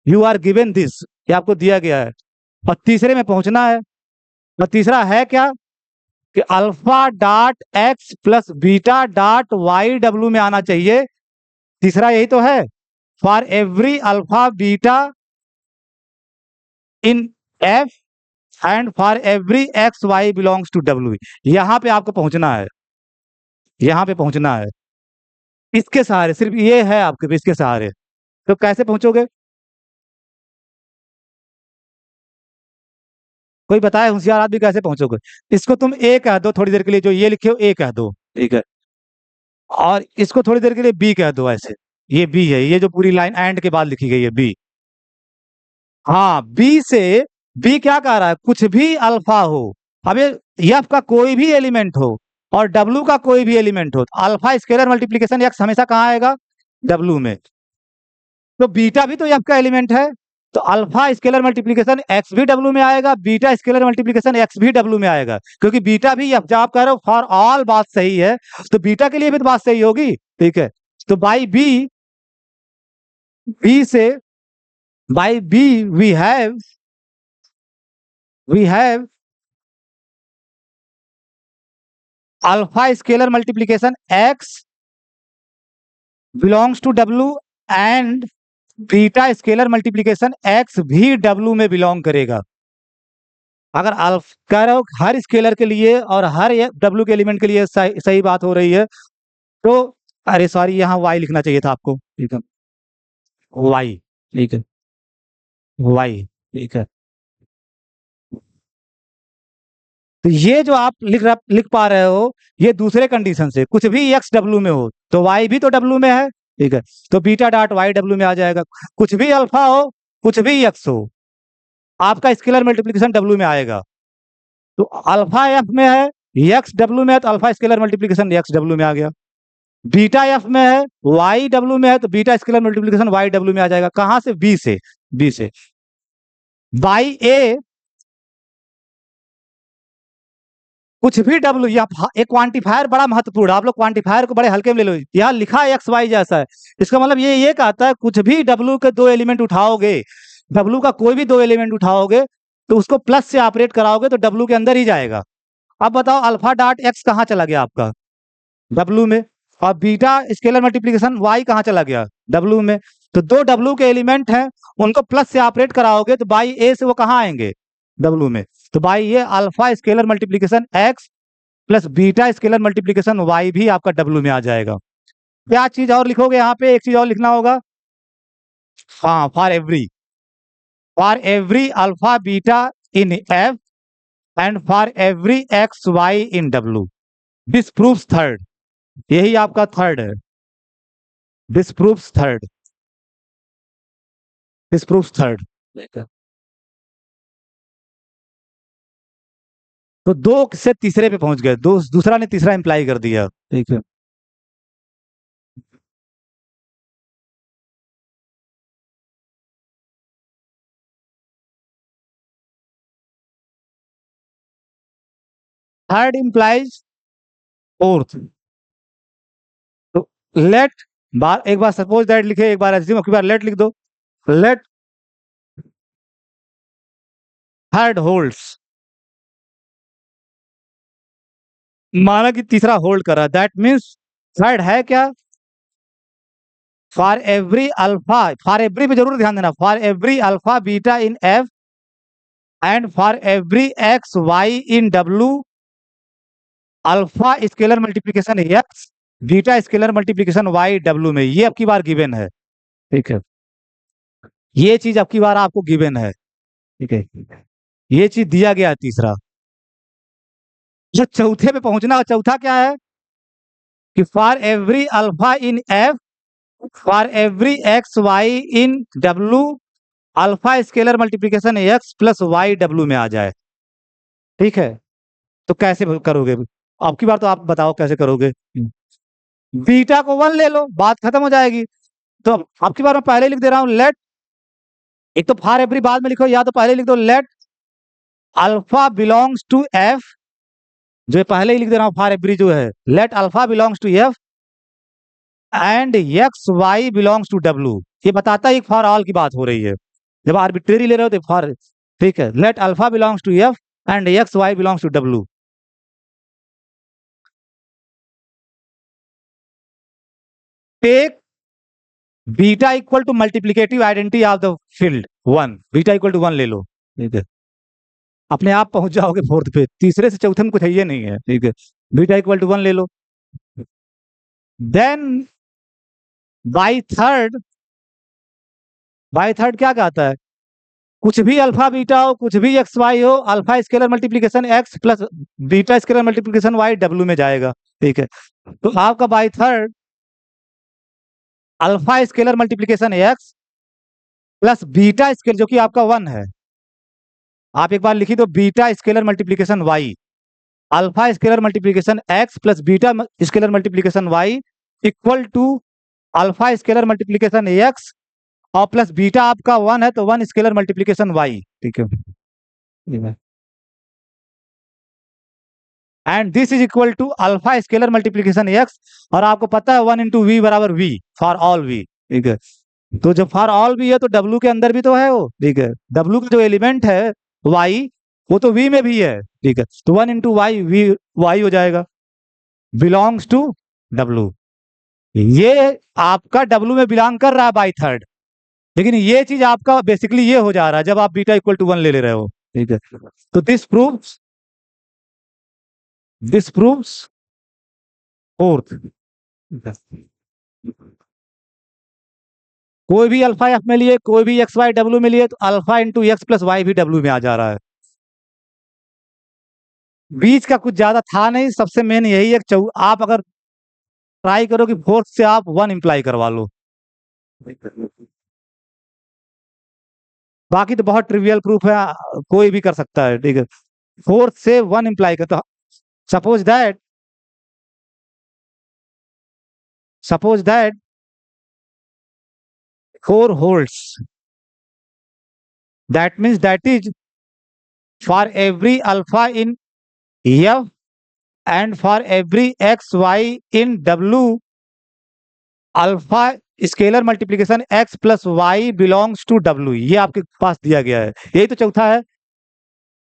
यू आर गिवन दिस, ये आपको दिया गया है। और तीसरे में पहुंचना है, और तीसरा है क्या कि alpha dot x plus beta dot y W में आना चाहिए। तीसरा यही तो है, for every alpha beta in F, and for every x y belongs to W। यहां पे आपको पहुंचना है, यहां पे पहुंचना है, इसके सहारे, सिर्फ ये है आपके, इसके सहारे। तो कैसे पहुंचोगे? कोई बताए होशियार आदमी कैसे पहुंचोगे? इसको तुम ए कह दो थोड़ी देर के लिए, जो ये लिखे हो ए कह दो, ठीक है, और इसको थोड़ी देर के लिए बी कह दो ऐसे। ये बी है, ये जो पूरी लाइन एंड के बाद लिखी गई है बी। हाँ, बी से बी क्या कह रहा है, कुछ भी अल्फा हो। अब ये एफ का कोई भी एलिमेंट हो और डब्लू का कोई भी एलिमेंट हो, तो अल्फा स्केलर मल्टीप्लीकेशन एक्स हमेशा कहाँ आएगा? डब्लू में। तो बीटा भी तो एफ का एलिमेंट है, तो अल्फा स्केलर मल्टीप्लीकेशन एक्स भी डब्लू में आएगा, बीटा स्केलर मल्टीप्लीकेशन एक्स भी डब्लू में आएगा, क्योंकि बीटा भी एफ, जब आप कह रहे हो फॉर ऑल बात सही है, तो बीटा के लिए भी तो बात सही होगी, ठीक है। तो बाई बी, बी से by b we have alpha scalar multiplication x belongs to W and beta scalar multiplication x भी डब्लू में बिलोंग करेगा। अगर अल्फ कह रहे हो हर स्केलर के लिए और हर डब्लू के एलिमेंट के लिए सही बात हो रही है, तो अरे सॉरी, यहाँ वाई लिखना चाहिए था आपको, ठीक है, वाई, ठीक है, वाई, ठीक है। तो ये जो आप लिख पा रहे हो, ये दूसरे कंडीशन से कुछ भी एक्स डब्लू में हो तो वाई भी तो डब्लू में है, ठीक है, तो बीटा डॉट वाई डब्लू में आ जाएगा। कुछ भी अल्फा हो, कुछ भी एक्स हो, आपका स्केलर मल्टीप्लीकेशन डब्लू में आएगा। तो अल्फा एफ में है, एक्स डब्लू में है, तो alpha scalar multiplication x W में आ गया। बीटा एफ में है, वाई डब्लू में है, तो beta scalar multiplication y W में आ जाएगा। कहां से? बी से। बी से बाई ए कुछ भी डब्लू, या एक क्वांटिफायर बड़ा महत्वपूर्ण, आप लोग क्वांटिफायर को बड़े हल्के में ले लो। यहाँ लिखा है एक्स वाई जैसा है, इसका मतलब ये कहता है कुछ भी डब्लू के दो एलिमेंट उठाओगे, डब्लू का कोई भी दो एलिमेंट उठाओगे तो उसको प्लस से ऑपरेट कराओगे तो डब्लू के अंदर ही जाएगा। अब बताओ अल्फा डॉट एक्स कहाँ चला गया आपका? डब्लू में। और बीटा स्केलर मल्टीप्लीकेशन वाई कहाँ चला गया? डब्लू में। तो दो डब्लू के एलिमेंट हैं, उनको प्लस से ऑपरेट कराओगे तो बाई ए से वो कहाँ आएंगे? डब्लू में। तो बाई ये alpha scalar multiplication x plus beta scalar multiplication y भी आपका डब्लू में आ जाएगा। क्या चीज और लिखोगे यहाँ पे? एक चीज और लिखना होगा, हाँ, for every alpha beta in F and for every x y in W, this proves third. यही आपका थर्ड है, this proves third, this proves third. तो दो से तीसरे पे पहुंच गए, दूसरा ने तीसरा इंप्लाई कर दिया, ठीक है। Third implies fourth. तो लेट, एक बार सपोज दैट लिखे, एक बार एज्यूम, एक बार लेट लिख दो। लेट थर्ड होल्ड्स, माना कि तीसरा होल्ड कर रहा है, दैट मीन्स थर्ड है क्या? For every alpha, for every पे जरूर ध्यान देना, for every alpha beta in F and for every x y in W, alpha scalar multiplication x beta scalar multiplication y W में, ये आपकी बार गिवन है, ठीक है, ये चीज आपकी बार आपको गिवन है, ठीक है, ये चीज दिया गया है तीसरा। जो चौथे पे पहुंचना है, चौथा क्या है कि for every alpha in F for every x y in W, alpha scalar multiplication x plus y W में आ जाए, ठीक है। तो कैसे करोगे? आपकी बार तो आप बताओ कैसे करोगे। बीटा को 1 ले लो, बात खत्म हो जाएगी। तो आपकी बार मैं पहले लिख दे रहा हूं, लेट, एक तो फॉर एवरी बाद में लिखो, या तो पहले लिख दो let alpha belongs to F, जो पहले ही लिख दे रहा हूं, फॉर एवरी जो है, let alpha belongs to F and x y belongs to W. ये बताता है फॉर ऑल की बात हो रही है, जब आर्बिट्रेरी ले रहे हो तो फॉर, ठीक है, let alpha belongs to F and x y belongs to W. Take beta equal to multiplicative identity of the field 1, beta equal to 1 ले लो, ठीक है, अपने आप पहुंच जाओगे फोर्थ पे, तीसरे से चौथे में कुछ है ये नहीं है, ठीक है, बीटा इक्वल टू 1 ले लो। Then by third, by third क्या कहता है कुछ भी अल्फा बीटा हो, कुछ भी एक्स वाई हो, alpha scalar multiplication x plus beta scalar multiplication y W में जाएगा। ठीक है, तो आपका by third alpha scalar multiplication x plus beta scalar जो कि आपका 1 है, आप एक बार लिखी तो beta scalar multiplication y, alpha scalar multiplication x plus beta scalar multiplication y equal to alpha scalar multiplication x और प्लस बीटा आपका 1 है तो 1 स्केलर मल्टीप्लीकेशन वाई। ठीक है, and this is equal to alpha scalar multiplication x, और आपको पता है 1 इंटू वी बराबर वी फॉर ऑल वी। ठीक है, तो जब फॉर ऑल वी है तो डब्ल्यू के अंदर भी तो है वो। ठीक है, डब्ल्यू का जो एलिमेंट है वाई वो तो वी में भी है। ठीक है, तो 1 इंटू वाई वी वाई हो जाएगा, बिलोंग्स टू डब्ल्यू। ये आपका डब्ल्यू में बिलोंग कर रहा है बाई थर्ड, लेकिन ये चीज आपका बेसिकली ये हो जा रहा है जब आप बीटा इक्वल टू 1 ले रहे हो। ठीक है, तो दिस प्रूव्स फोर्थ, कोई भी अल्फा एफ में लिए, कोई भी एक्स वाई डब्ल्यू में लिए, तो alpha into x plus y भी डब्ल्यू में आ जा रहा है। बीच का कुछ ज्यादा था नहीं, सबसे मेन यही है आप अगर ट्राई करो कि फोर्थ से आप 1 इंप्लाई करवा लो, बाकी तो बहुत ट्रिवियल प्रूफ है, कोई भी कर सकता है। ठीक है, फोर्थ से 1 इंप्लाई कर, तो suppose that suppose that 4 holds, that means that is for every alpha in F and for every x y in W, alpha scalar multiplication x plus y belongs to W। ये आपके पास दिया गया है, यही तो चौथा है,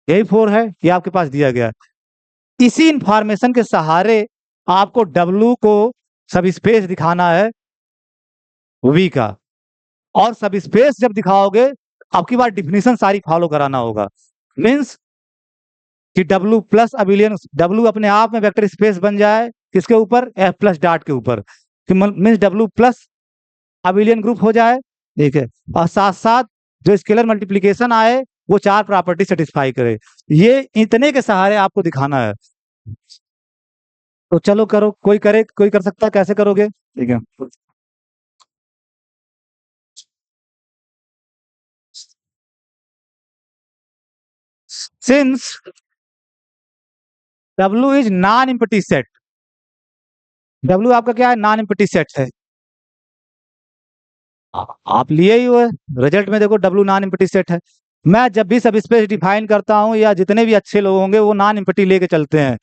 यही 4 है, ये आपके पास दिया गया है। इसी इंफॉर्मेशन के सहारे आपको W को सब स्पेस दिखाना है V का, और सब स्पेस जब दिखाओगे आपकी बार डिफिनीशन सारी फॉलो कराना होगा। मीन्स कि W प्लस अबिलियन, W अपने आप में वेक्टर स्पेस बन जाए किसके ऊपर, F प्लस डॉट के ऊपर, means W plus abelian group हो जाए। ठीक है, और साथ साथ जो स्केलर मल्टीप्लीकेशन आए वो 4 प्रॉपर्टी सेटिस्फाई करे, ये इतने के सहारे आपको दिखाना है। तो चलो करो, कोई करे, कोई कर सकता है, कैसे करोगे? ठीक है, since W is non empty set, W आपका क्या है, नॉन एम्प्टी सेट है, आप लिए ही हुए रिजल्ट में देखो W नॉन एम्प्टी सेट है। मैं जब भी सब स्पेस डिफाइन करता हूं या जितने भी अच्छे लोग होंगे वो नॉन एम्प्टी लेके चलते हैं,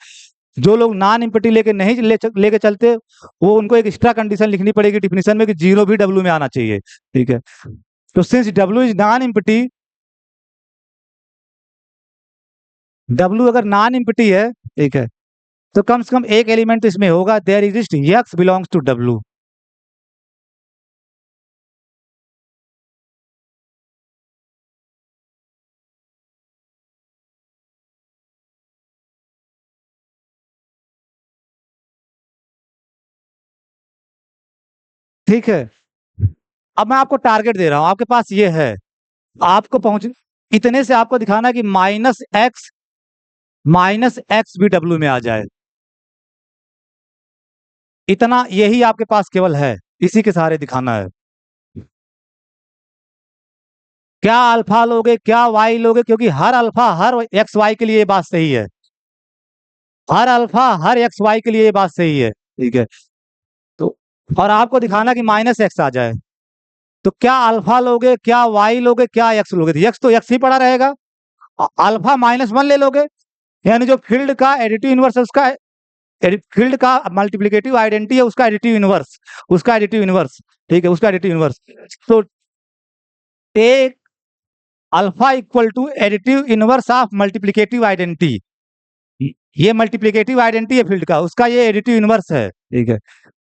जो लोग नॉन एम्प्टी लेके नहीं लेके चलते वो उनको एक एक्स्ट्रा कंडीशन लिखनी पड़ेगी डिफिनीशन में कि 0 भी W में आना चाहिए। ठीक है, तो since W is non empty, W अगर नॉन एम्प्टी है, ठीक है, तो कम से कम एक एलिमेंट तो इसमें होगा, there exist x belongs to W। ठीक है, अब मैं आपको टारगेट दे रहा हूं, आपके पास ये है, आपको पहुंच इतने से आपको दिखाना है कि माइनस एक्स भी W में आ जाए, इतना यही आपके पास केवल है, इसी के सहारे दिखाना है। क्या अल्फा लोगे, क्या वाई लोगे, क्योंकि हर अल्फा हर एक्स वाई के लिए ये बात सही है, हर अल्फा हर एक्स वाई के लिए ये बात सही है। ठीक है, तो और आपको दिखाना कि माइनस एक्स आ जाए, तो क्या अल्फा लोगे, क्या वाई लोगे, क्या एक्स लोगे, तो एक्स तो एक्स ही पड़ा रहेगा, अल्फा -1 ले लोगे, यानी जो फील्ड का एडिटिव इनवर्स है उसका फील्ड का मल्टीप्लिकेटिव आइडेंटिटी है उसका एडिटिव इनवर्स, उसका एडिटिव इनवर्स। ठीक है, उसका एडिटिव इनवर्स, तो take alpha equal to additive inverse of multiplicative identity, ये मल्टीप्लिकेटिव आइडेंटिटी है फील्ड का, उसका ये एडिटिव इनवर्स है। ठीक है,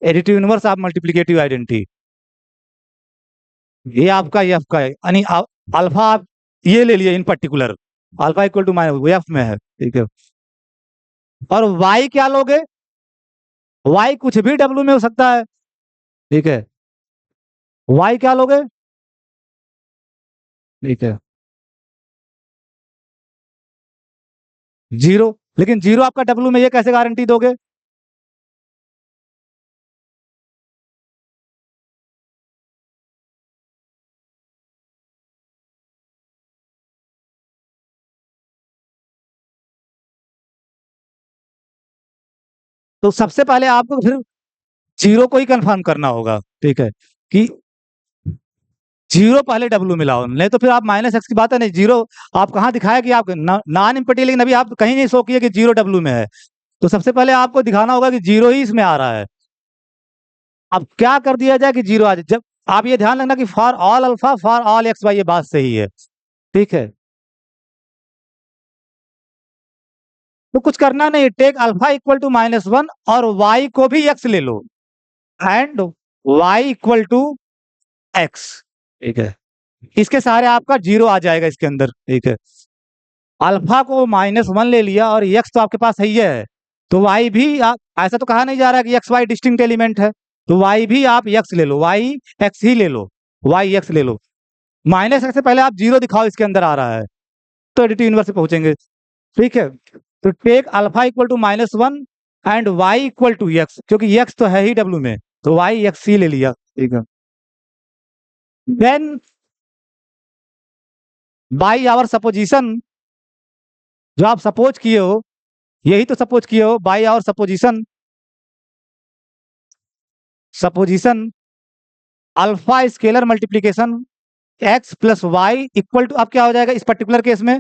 additive inverse of multiplicative identity, ये आपका एफ का है, यानी अल्फा आप ये ले लिए in particular, alpha equal to minus F में है। ठीक है, और वाई क्या लोगे, वाई कुछ भी डब्ल्यू में हो सकता है। ठीक है, वाई क्या लोगे, ठीक है, जीरो, लेकिन जीरो आपका डब्ल्यू में, ये कैसे गारंटी दोगे? तो सबसे पहले आपको फिर जीरो को ही कंफर्म करना होगा, ठीक है, कि जीरो पहले डब्ल्यू मिलाओ, नहीं तो फिर आप माइनस एक्स की बात है नहीं, जीरो आप कहाँ दिखाया कि आप नॉन इम्पटी, लेकिन अभी आप कहीं नहीं शो किए कि जीरो डब्ल्यू में है। तो सबसे पहले आपको दिखाना होगा कि जीरो ही इसमें आ रहा है। अब क्या कर दिया जाए कि जीरो आ जाए, जब आप ये ध्यान रखना कि for all alpha for all x y, ये बात सही है, ठीक है। तो कुछ करना नहीं, टेक अल्फा इक्वल टू -1 और वाई को भी एक्स ले लो, and y equal to x, ठीक है। इसके सहारे आपका जीरो आ जाएगा इसके अंदर, ठीक है। अल्फा को -1 ले लिया और एक्स तो आपके पास है ही है, तो वाई भी आप, ऐसा तो कहा नहीं जा रहा कि एक्स वाई डिस्टिंक्ट एलिमेंट है, तो वाई भी आप एक्स ले लो, वाई एक्स ही ले लो, वाई एक्स ले लो। माइनस एक्स से पहले आप जीरो दिखाओ इसके अंदर आ रहा है, तो एडिटिव यूनिवर्स से पहुंचेंगे, ठीक है। तो take alpha equal to -1 and y equal to x, क्योंकि एक्स तो है ही डब्ल्यू में, तो वाई एक्स ही ले लिया, ठीक है। देन बाई आवर सपोजिशन, जो आप सपोज किए हो, यही तो सपोज किए हो, by our supposition, supposition alpha scalar multiplication x plus y equal to, अब क्या हो जाएगा इस पर्टिकुलर केस में,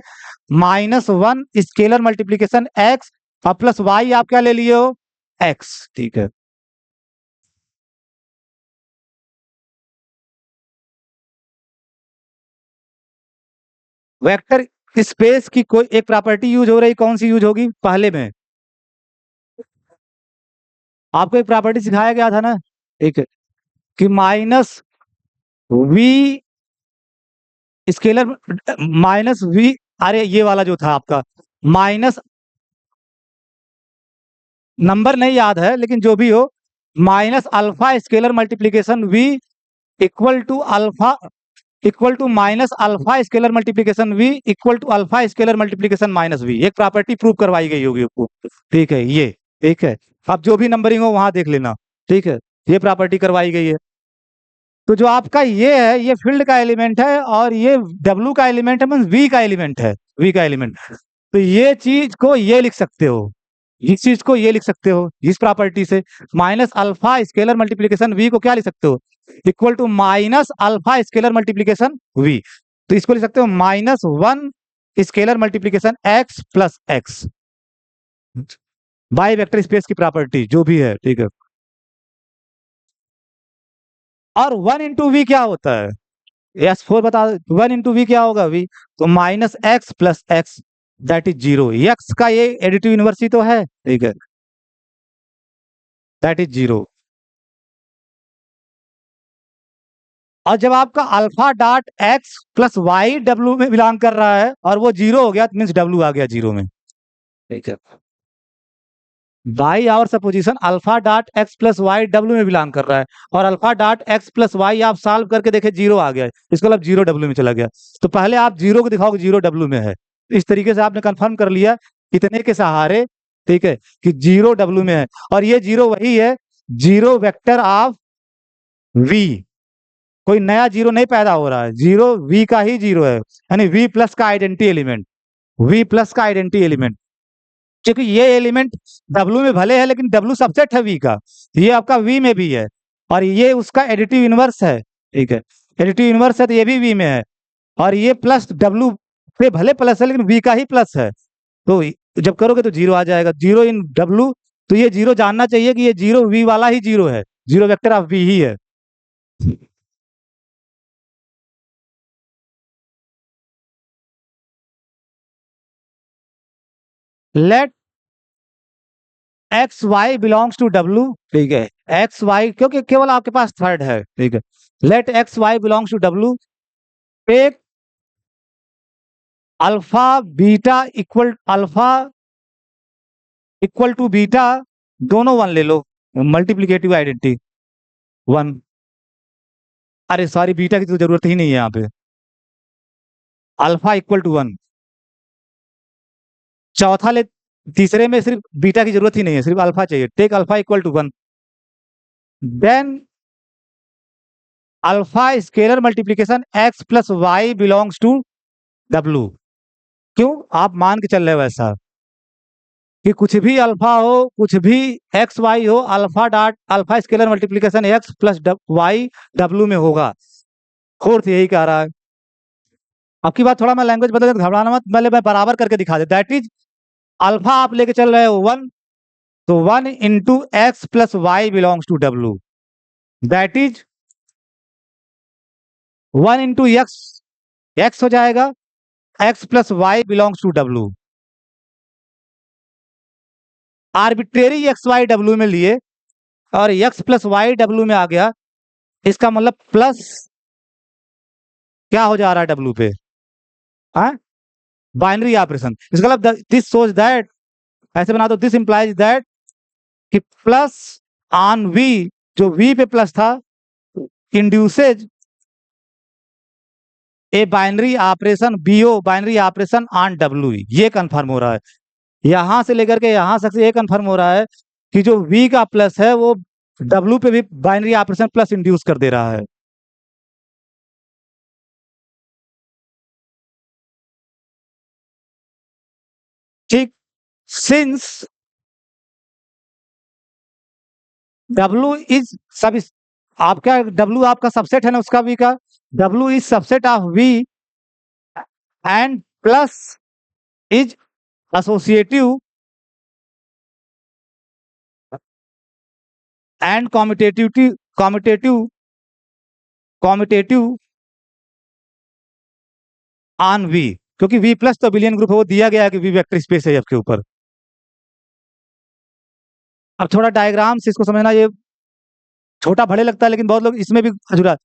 -1 स्केलर मल्टीप्लीकेशन एक्स और प्लस वाई आप क्या ले लिए हो, एक्स, ठीक है। वेक्टर स्पेस की कोई एक प्रॉपर्टी यूज हो रही, कौन सी यूज होगी पहले में? आपको एक प्रॉपर्टी सिखाया गया था ना, ठीक है, कि -v स्केलर -v, अरे ये वाला जो था आपका, माइनस, नंबर नहीं याद है लेकिन जो भी हो, minus alpha scalar multiplication v equal to alpha, equal to minus alpha scalar multiplication v equal to alpha scalar multiplication -v, एक प्रॉपर्टी प्रूव करवाई गई होगी आपको, ठीक है ये, ठीक है। अब जो भी नंबरिंग हो वहां देख लेना, ठीक है, ये प्रॉपर्टी करवाई गई है। तो जो आपका ये है, ये फील्ड का एलिमेंट है और ये डब्ल्यू का एलिमेंट है, मीन वी का एलिमेंट है, वी का एलिमेंट। तो ये चीज को ये लिख सकते हो, इस चीज को ये लिख सकते हो इस प्रॉपर्टी से, minus alpha scalar multiplication v को क्या लिख सकते हो, equal to minus alpha scalar multiplication v. तो इसको लिख सकते हो -1 scalar multiplication x plus x, by vector space की प्रॉपर्टी जो भी है, ठीक है। और 1 × v क्या होता है, S4 बता, 1 × v क्या होगा, v, तो -x plus x, that is zero, x का ये एडिटिव यूनिवर्स ही तो है, ठीक है, दैट इज जीरो। और जब आपका alpha dot x plus y W में बिलोंग कर रहा है और वो जीरो हो गया, मीन्स डब्ल्यू आ गया जीरो में, ठीक है। By our supposition alpha dot x plus y W में बिलोंग कर रहा है, और alpha dot x plus y आप सॉल्व करके देखे जीरो आ गया, इसको मतलब जीरो डब्ल्यू में चला गया। तो पहले आप जीरो को दिखाओ जीरो डब्ल्यू में है, इस तरीके से आपने कंफर्म कर लिया इतने के सहारे, ठीक है, कि जीरो डब्ल्यू में है। और ये जीरो वही है, जीरो वेक्टर ऑफ वी, कोई नया जीरो नहीं पैदा हो रहा है, जीरो वी का ही जीरो है, यानी वी प्लस का आइडेंटिटी एलिमेंट, वी प्लस का आइडेंटिटी एलिमेंट, क्योंकि ये एलिमेंट डब्ल्यू में भले है लेकिन डब्ल्यू सबसेट है वी का, ये आपका वी में भी है, और ये उसका एडिटिव इनवर्स है, ठीक है, एडिटिव इनवर्स है तो ये भी वी में है, और ये प्लस डब्ल्यू पे भले प्लस है लेकिन वी का ही प्लस है, तो जब करोगे तो जीरो आ जाएगा, जीरो इन डब्ल्यू। तो ये जीरो जानना चाहिए कि ये जीरो वी वाला ही जीरो है, जीरो वेक्टर ऑफ वी ही है। Let x y belongs to W, ठीक है, एक्स वाई क्योंकि केवल आपके पास थर्ड है, ठीक है, let x y belongs to W, take alpha beta equal to beta, दोनों वन ले लो, मल्टीप्लीकेटिव आइडेंटिटी वन, अरे सॉरी बीटा की तो जरूरत ही नहीं है यहाँ पे, अल्फा इक्वल टू वन, चौथा ले, तीसरे में सिर्फ बीटा की जरूरत ही नहीं है, सिर्फ अल्फा चाहिए। Take alpha equal to 1, then alpha scalar multiplication x plus y belongs to W. क्यों आप मान के चल रहे हो ऐसा कि कुछ भी अल्फा हो, कुछ भी एक्स वाई हो, alpha dot alpha scalar multiplication x plus y W में होगा। फोर्थ यही कह रहा है। आपकी बात थोड़ा मैं लैंग्वेज बदल के घबराना मत, पहले मैं बराबर करके दिखा दे। दैट इज अल्फा आप लेके चल रहे हो 1, तो 1 into x plus y belongs to W, that is 1 into x, x हो जाएगा, x plus y belongs to W. Arbitrary x y W में लिए और एक्स प्लस वाई डब्लू में आ गया, इसका मतलब प्लस क्या हो जा रहा है डब्लू पे, हाँ, बाइनरी ऑपरेशन। इसका मतलब दिस सोच दैट, ऐसे बना दो, दिस इंप्लाइज दैट कि प्लस ऑन वी, जो वी पे प्लस था, इंड्यूसेज ए बाइनरी ऑपरेशन, बीओ बाइनरी ऑपरेशन ऑन डब्ल्यू। ये कंफर्म हो रहा है, यहां से लेकर के यहां तक से ये कंफर्म हो रहा है कि जो वी का प्लस है वो डब्ल्यू पे भी बाइनरी ऑपरेशन प्लस इंड्यूस कर दे रहा है। ठीक, सिंस डब्ल्यू इज सब, आपका डब्ल्यू आपका सबसेट है ना उसका वी का, W is subset of v and plus is associative and commutative commutative commutative on v, क्योंकि वी प्लस तो बिलियन ग्रुप है, वो दिया गया है कि वी वेक्टर स्पेस है आपके ऊपर। अब थोड़ा डायग्राम से इसको समझना, ये छोटा भले लगता है लेकिन बहुत लोग इसमें भी अधूरा।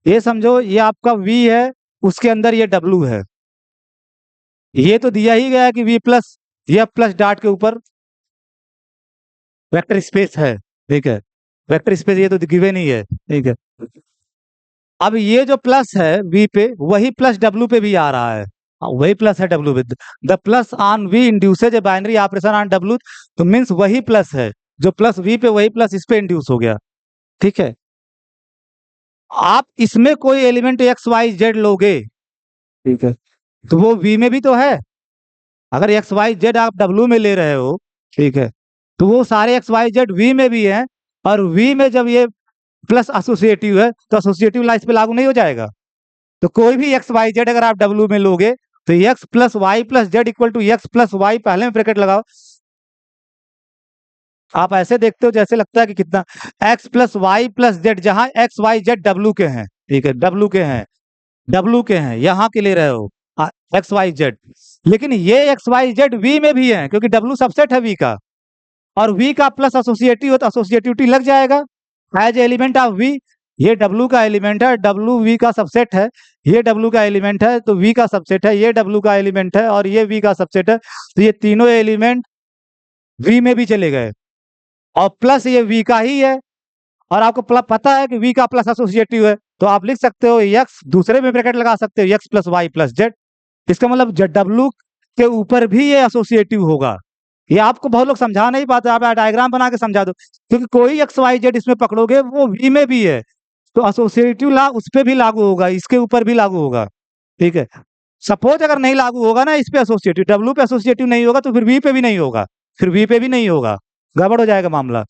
ये समझो ये आपका वी है, उसके अंदर ये डब्ल्यू है, ये तो दिया ही गया है कि वी प्लस, ये प्लस डॉट के ऊपर वेक्टर स्पेस है, ठीक है, वेक्टर स्पेस ये तो गिवन ही है, ठीक है। अब ये जो प्लस है वी पे, वही प्लस डब्ल्यू पे भी आ रहा है, वही प्लस है डब्ल्यू पे। The plus on we induces a binary operation on W, तो मीन्स वही प्लस है, जो प्लस वी पे वही प्लस इस पे इंड्यूस हो गया, ठीक है। आप इसमें कोई एलिमेंट एक्स वाई जेड लोगे, ठीक है, तो वो वी में भी तो है। अगर एक्स वाई जेड आप डब्ल्यू में ले रहे हो, ठीक है, तो वो सारे एक्स वाई जेड वी में भी है, और वी में जब ये प्लस एसोसिएटिव है तो एसोसिएटिव ला इस पे लागू नहीं हो जाएगा। तो कोई भी एक्स वाई जेड अगर आप डब्ल्यू में लोगे तो x plus y plus z equal to x plus y, पहले में ब्रैकेट लगाओ, आप ऐसे देखते हो जैसे लगता है कि कितना, x plus y plus z, जहां एक्स वाई जेड डब्ल्यू के हैं, ठीक है, डब्ल्यू के हैं, डब्ल्यू के हैं, यहां के ले रहे हो एक्स वाई जेड, लेकिन ये एक्स वाई जेड वी में भी है क्योंकि डब्ल्यू सबसेट है वी का, और वी का प्लस एसोसिएटिव हो तो एसोसिएटिविटी लग जाएगा एज एलिमेंट ऑफ वी। ये डब्ल्यू का एलिमेंट है, डब्ल्यू वी का सबसेट है, ये डब्ल्यू का एलिमेंट है तो वी का सबसेट है, ये डब्ल्यू का एलिमेंट है और ये वी का सबसेट है, तो ये तीनों एलिमेंट वी में भी चले गए, और प्लस ये वी का ही है, और आपको पता है कि वी का प्लस एसोसिएटिव है, तो आप लिख सकते हो एक्स, दूसरे में ब्रैकेट लगा सकते हो x plus y plus z. इसका मतलब डब्ल्यू के ऊपर भी ये एसोसिएटिव होगा। ये आपको बहुत लोग समझा नहीं पाते, आप डायग्राम बना के समझा दो, क्योंकि कोई एक्स वाई जेड इसमें पकड़ोगे वो वी में भी है, तो एसोसिएटिव ला उस पर भी लागू होगा, इसके ऊपर भी लागू होगा, ठीक है। सपोज अगर नहीं लागू होगा ना इस पे एसोसिएटिव, डब्ल्यू पे एसोसिएटिव नहीं होगा तो फिर वी पे भी नहीं होगा, फिर वी पे भी नहीं होगा, गड़बड़ हो जाएगा मामला।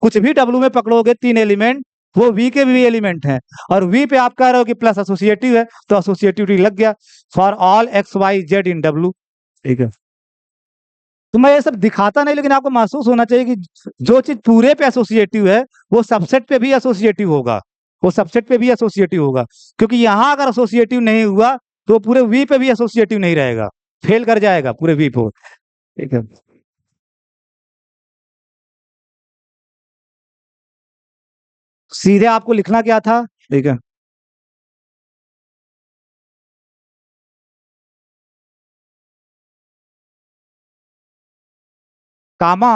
कुछ भी डब्ल्यू में पकड़ोगे तीन एलिमेंट, वो वी के भी एलिमेंट हैं, और वी पे आप कह रहे हो कि प्लस एसोसिएटिव है तो एसोसिएटिविटी लग गया for all x y z in W, ठीक है। तो मैं ये सब दिखाता नहीं, लेकिन आपको महसूस होना चाहिए कि जो चीज पूरे पे एसोसिएटिव है वो सबसेट पे भी एसोसिएटिव होगा, वो सबसेट पे भी एसोसिएटिव होगा, क्योंकि यहां अगर एसोसिएटिव नहीं हुआ तो पूरे वी पे भी एसोसिएटिव नहीं रहेगा, फेल कर जाएगा पूरे वी पे, ठीक है। सीधे आपको लिखना क्या था, ठीक है, comma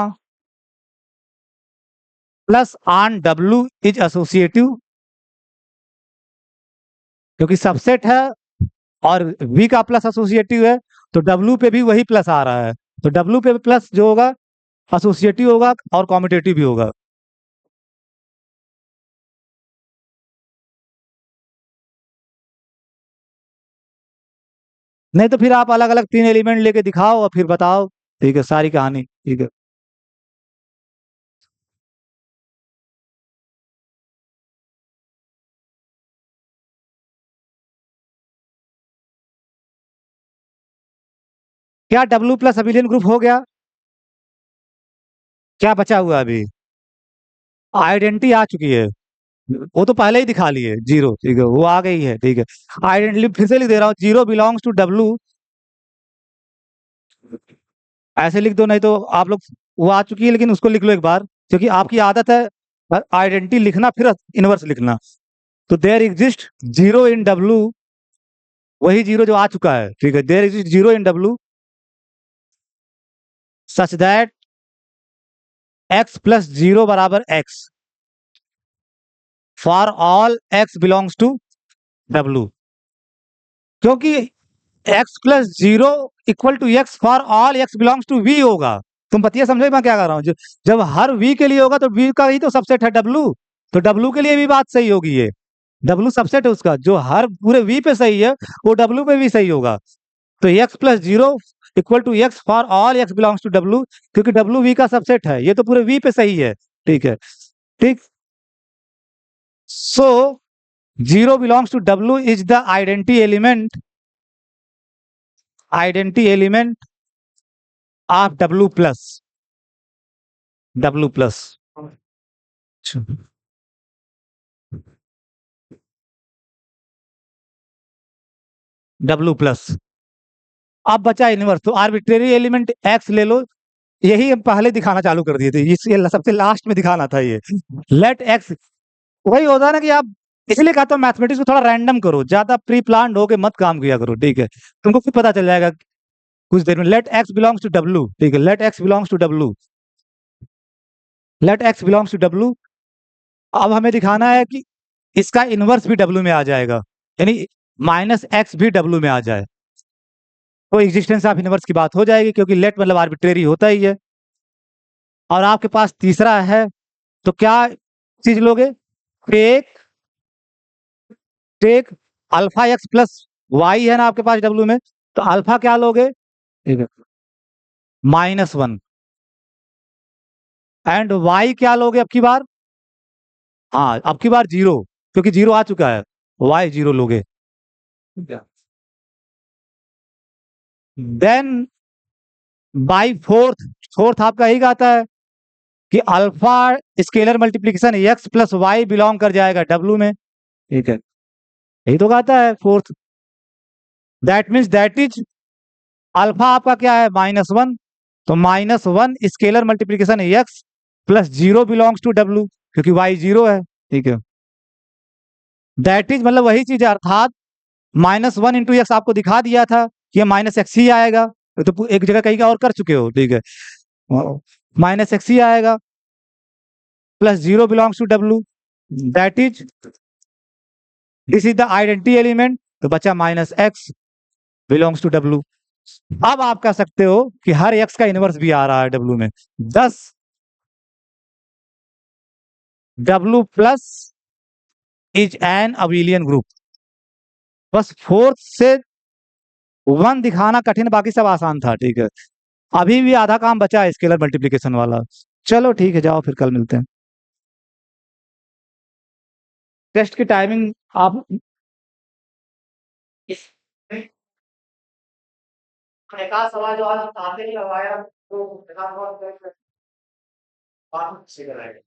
plus on W is associative, क्योंकि सबसेट है और वी का प्लस एसोसिएटिव है तो डब्ल्यू पे भी वही प्लस आ रहा है, तो डब्ल्यू पे प्लस जो होगा एसोसिएटिव होगा और कॉम्यूटेटिव भी होगा। नहीं तो फिर आप अलग अलग 3 एलिमेंट लेके दिखाओ और फिर बताओ, ठीक है, सारी कहानी, ठीक है। क्या डब्ल्यू प्लस अबिलियन ग्रुप हो गया? क्या बचा हुआ अभी? आइडेंटिटी आ चुकी है, वो तो पहले ही दिखा लिए जीरो, ठीक है, वो आ गई है, ठीक है। आइडेंटिटी फिर से लिख दे रहा हूँ, जीरो बिलोंग्स टू डब्ल्यू। ऐसे लिख दो, नहीं तो आप लोग, वो आ चुकी है लेकिन उसको लिख लो एक बार, क्योंकि आपकी आदत है आइडेंटिटी लिखना फिर इनवर्स लिखना। तो there exist zero in W, वही जीरो जो आ चुका है, ठीक है, there exist zero in W such that x plus zero बराबर x for all x belongs to W. क्योंकि x plus zero equal to x for all x belongs to V होगा। तुम बतिया समझे मैं क्या कर रहा हूँ? जब हर वी के लिए होगा तो वी का ही तो सबसेट है डब्ल्यू, तो डब्ल्यू के लिए भी बात सही होगी ये। डब्ल्यू सबसेट है उसका, जो हर पूरे वी पे सही है वो डब्ल्यू पे भी सही होगा। तो x plus zero equal to x for all x belongs to W, क्योंकि डब्ल्यू वी का सबसेट है, ये तो पूरे वी पे सही है, ठीक है। ठीक, so zero belongs to W is the identity element of W plus, W plus, W plus. अब बचा इनवर्स, तो आर्बिट्रेरी एलिमेंट एक्स ले लो, यही हम पहले दिखाना चालू कर दिए थे, ये सबसे लास्ट में दिखाना था ये। लेट एक्स, वही होता है ना कि आप, इसलिए कहता हूँ मैथमेटिक्स को थोड़ा रैंडम करो, ज्यादा प्री प्लान होके मत काम किया करो, ठीक है, तुमको खुद पता चल जाएगा कुछ देर में। Let x belongs to W, ठीक है, let x belongs to W, let x belongs to W. अब हमें दिखाना है कि इसका इनवर्स भी डब्ल्यू में आ जाएगा, यानी माइनस एक्स भी डब्ल्यू में आ जाए, तो एग्जिस्टेंस ऑफ इनवर्स की बात हो जाएगी, क्योंकि लेट मतलब आर्बिट्रेरी होता ही है। और आपके पास तीसरा है, तो क्या चीज लोगे? Take, take alpha x plus y है ना आपके पास डब्ल्यू में, तो अल्फा क्या लोगे? ठीक है, -1। एंड वाई क्या लोगे अब की बार? हाँ, अब की बार जीरो, क्योंकि जीरो आ चुका है, वाई जीरो लोगे। देन बाई फोर्थ, फोर्थ आपका यही आता है कि alpha scalar multiplication x plus y belong कर जाएगा डब्ल्यू में, ठीक है, यही तो कहता है fourth. That means that is, alpha आपका क्या है? -1, तो -1 scalar multiplication x plus zero belongs to W, क्योंकि वाई जीरो है, ठीक है। दैट इज मतलब वही चीज है, अर्थात -1 इंटू एक्स आपको दिखा दिया था कि ये माइनस एक्स ही आएगा, तो एक जगह कहीं का और कर चुके हो, ठीक है, माइनस एक्स ही आएगा, plus zero belongs to W, that is, this is the identity element, तो बचा -x बिलोंग्स टू डब्ल्यू। अब आप कह सकते हो कि हर x का इनवर्स भी आ रहा है डब्ल्यू में, 10 W plus is an abelian group. बस फोर्थ से वन दिखाना कठिन, बाकी सब आसान था, ठीक है। अभी भी आधा काम बचा है स्केलर मल्टीप्लिकेशन वाला। चलो ठीक है, जाओ फिर कल मिलते हैं। टेस्ट की टाइमिंग आप इस एक आध सवाल जो आज आते ही करवाया तो बात से कराएंगे।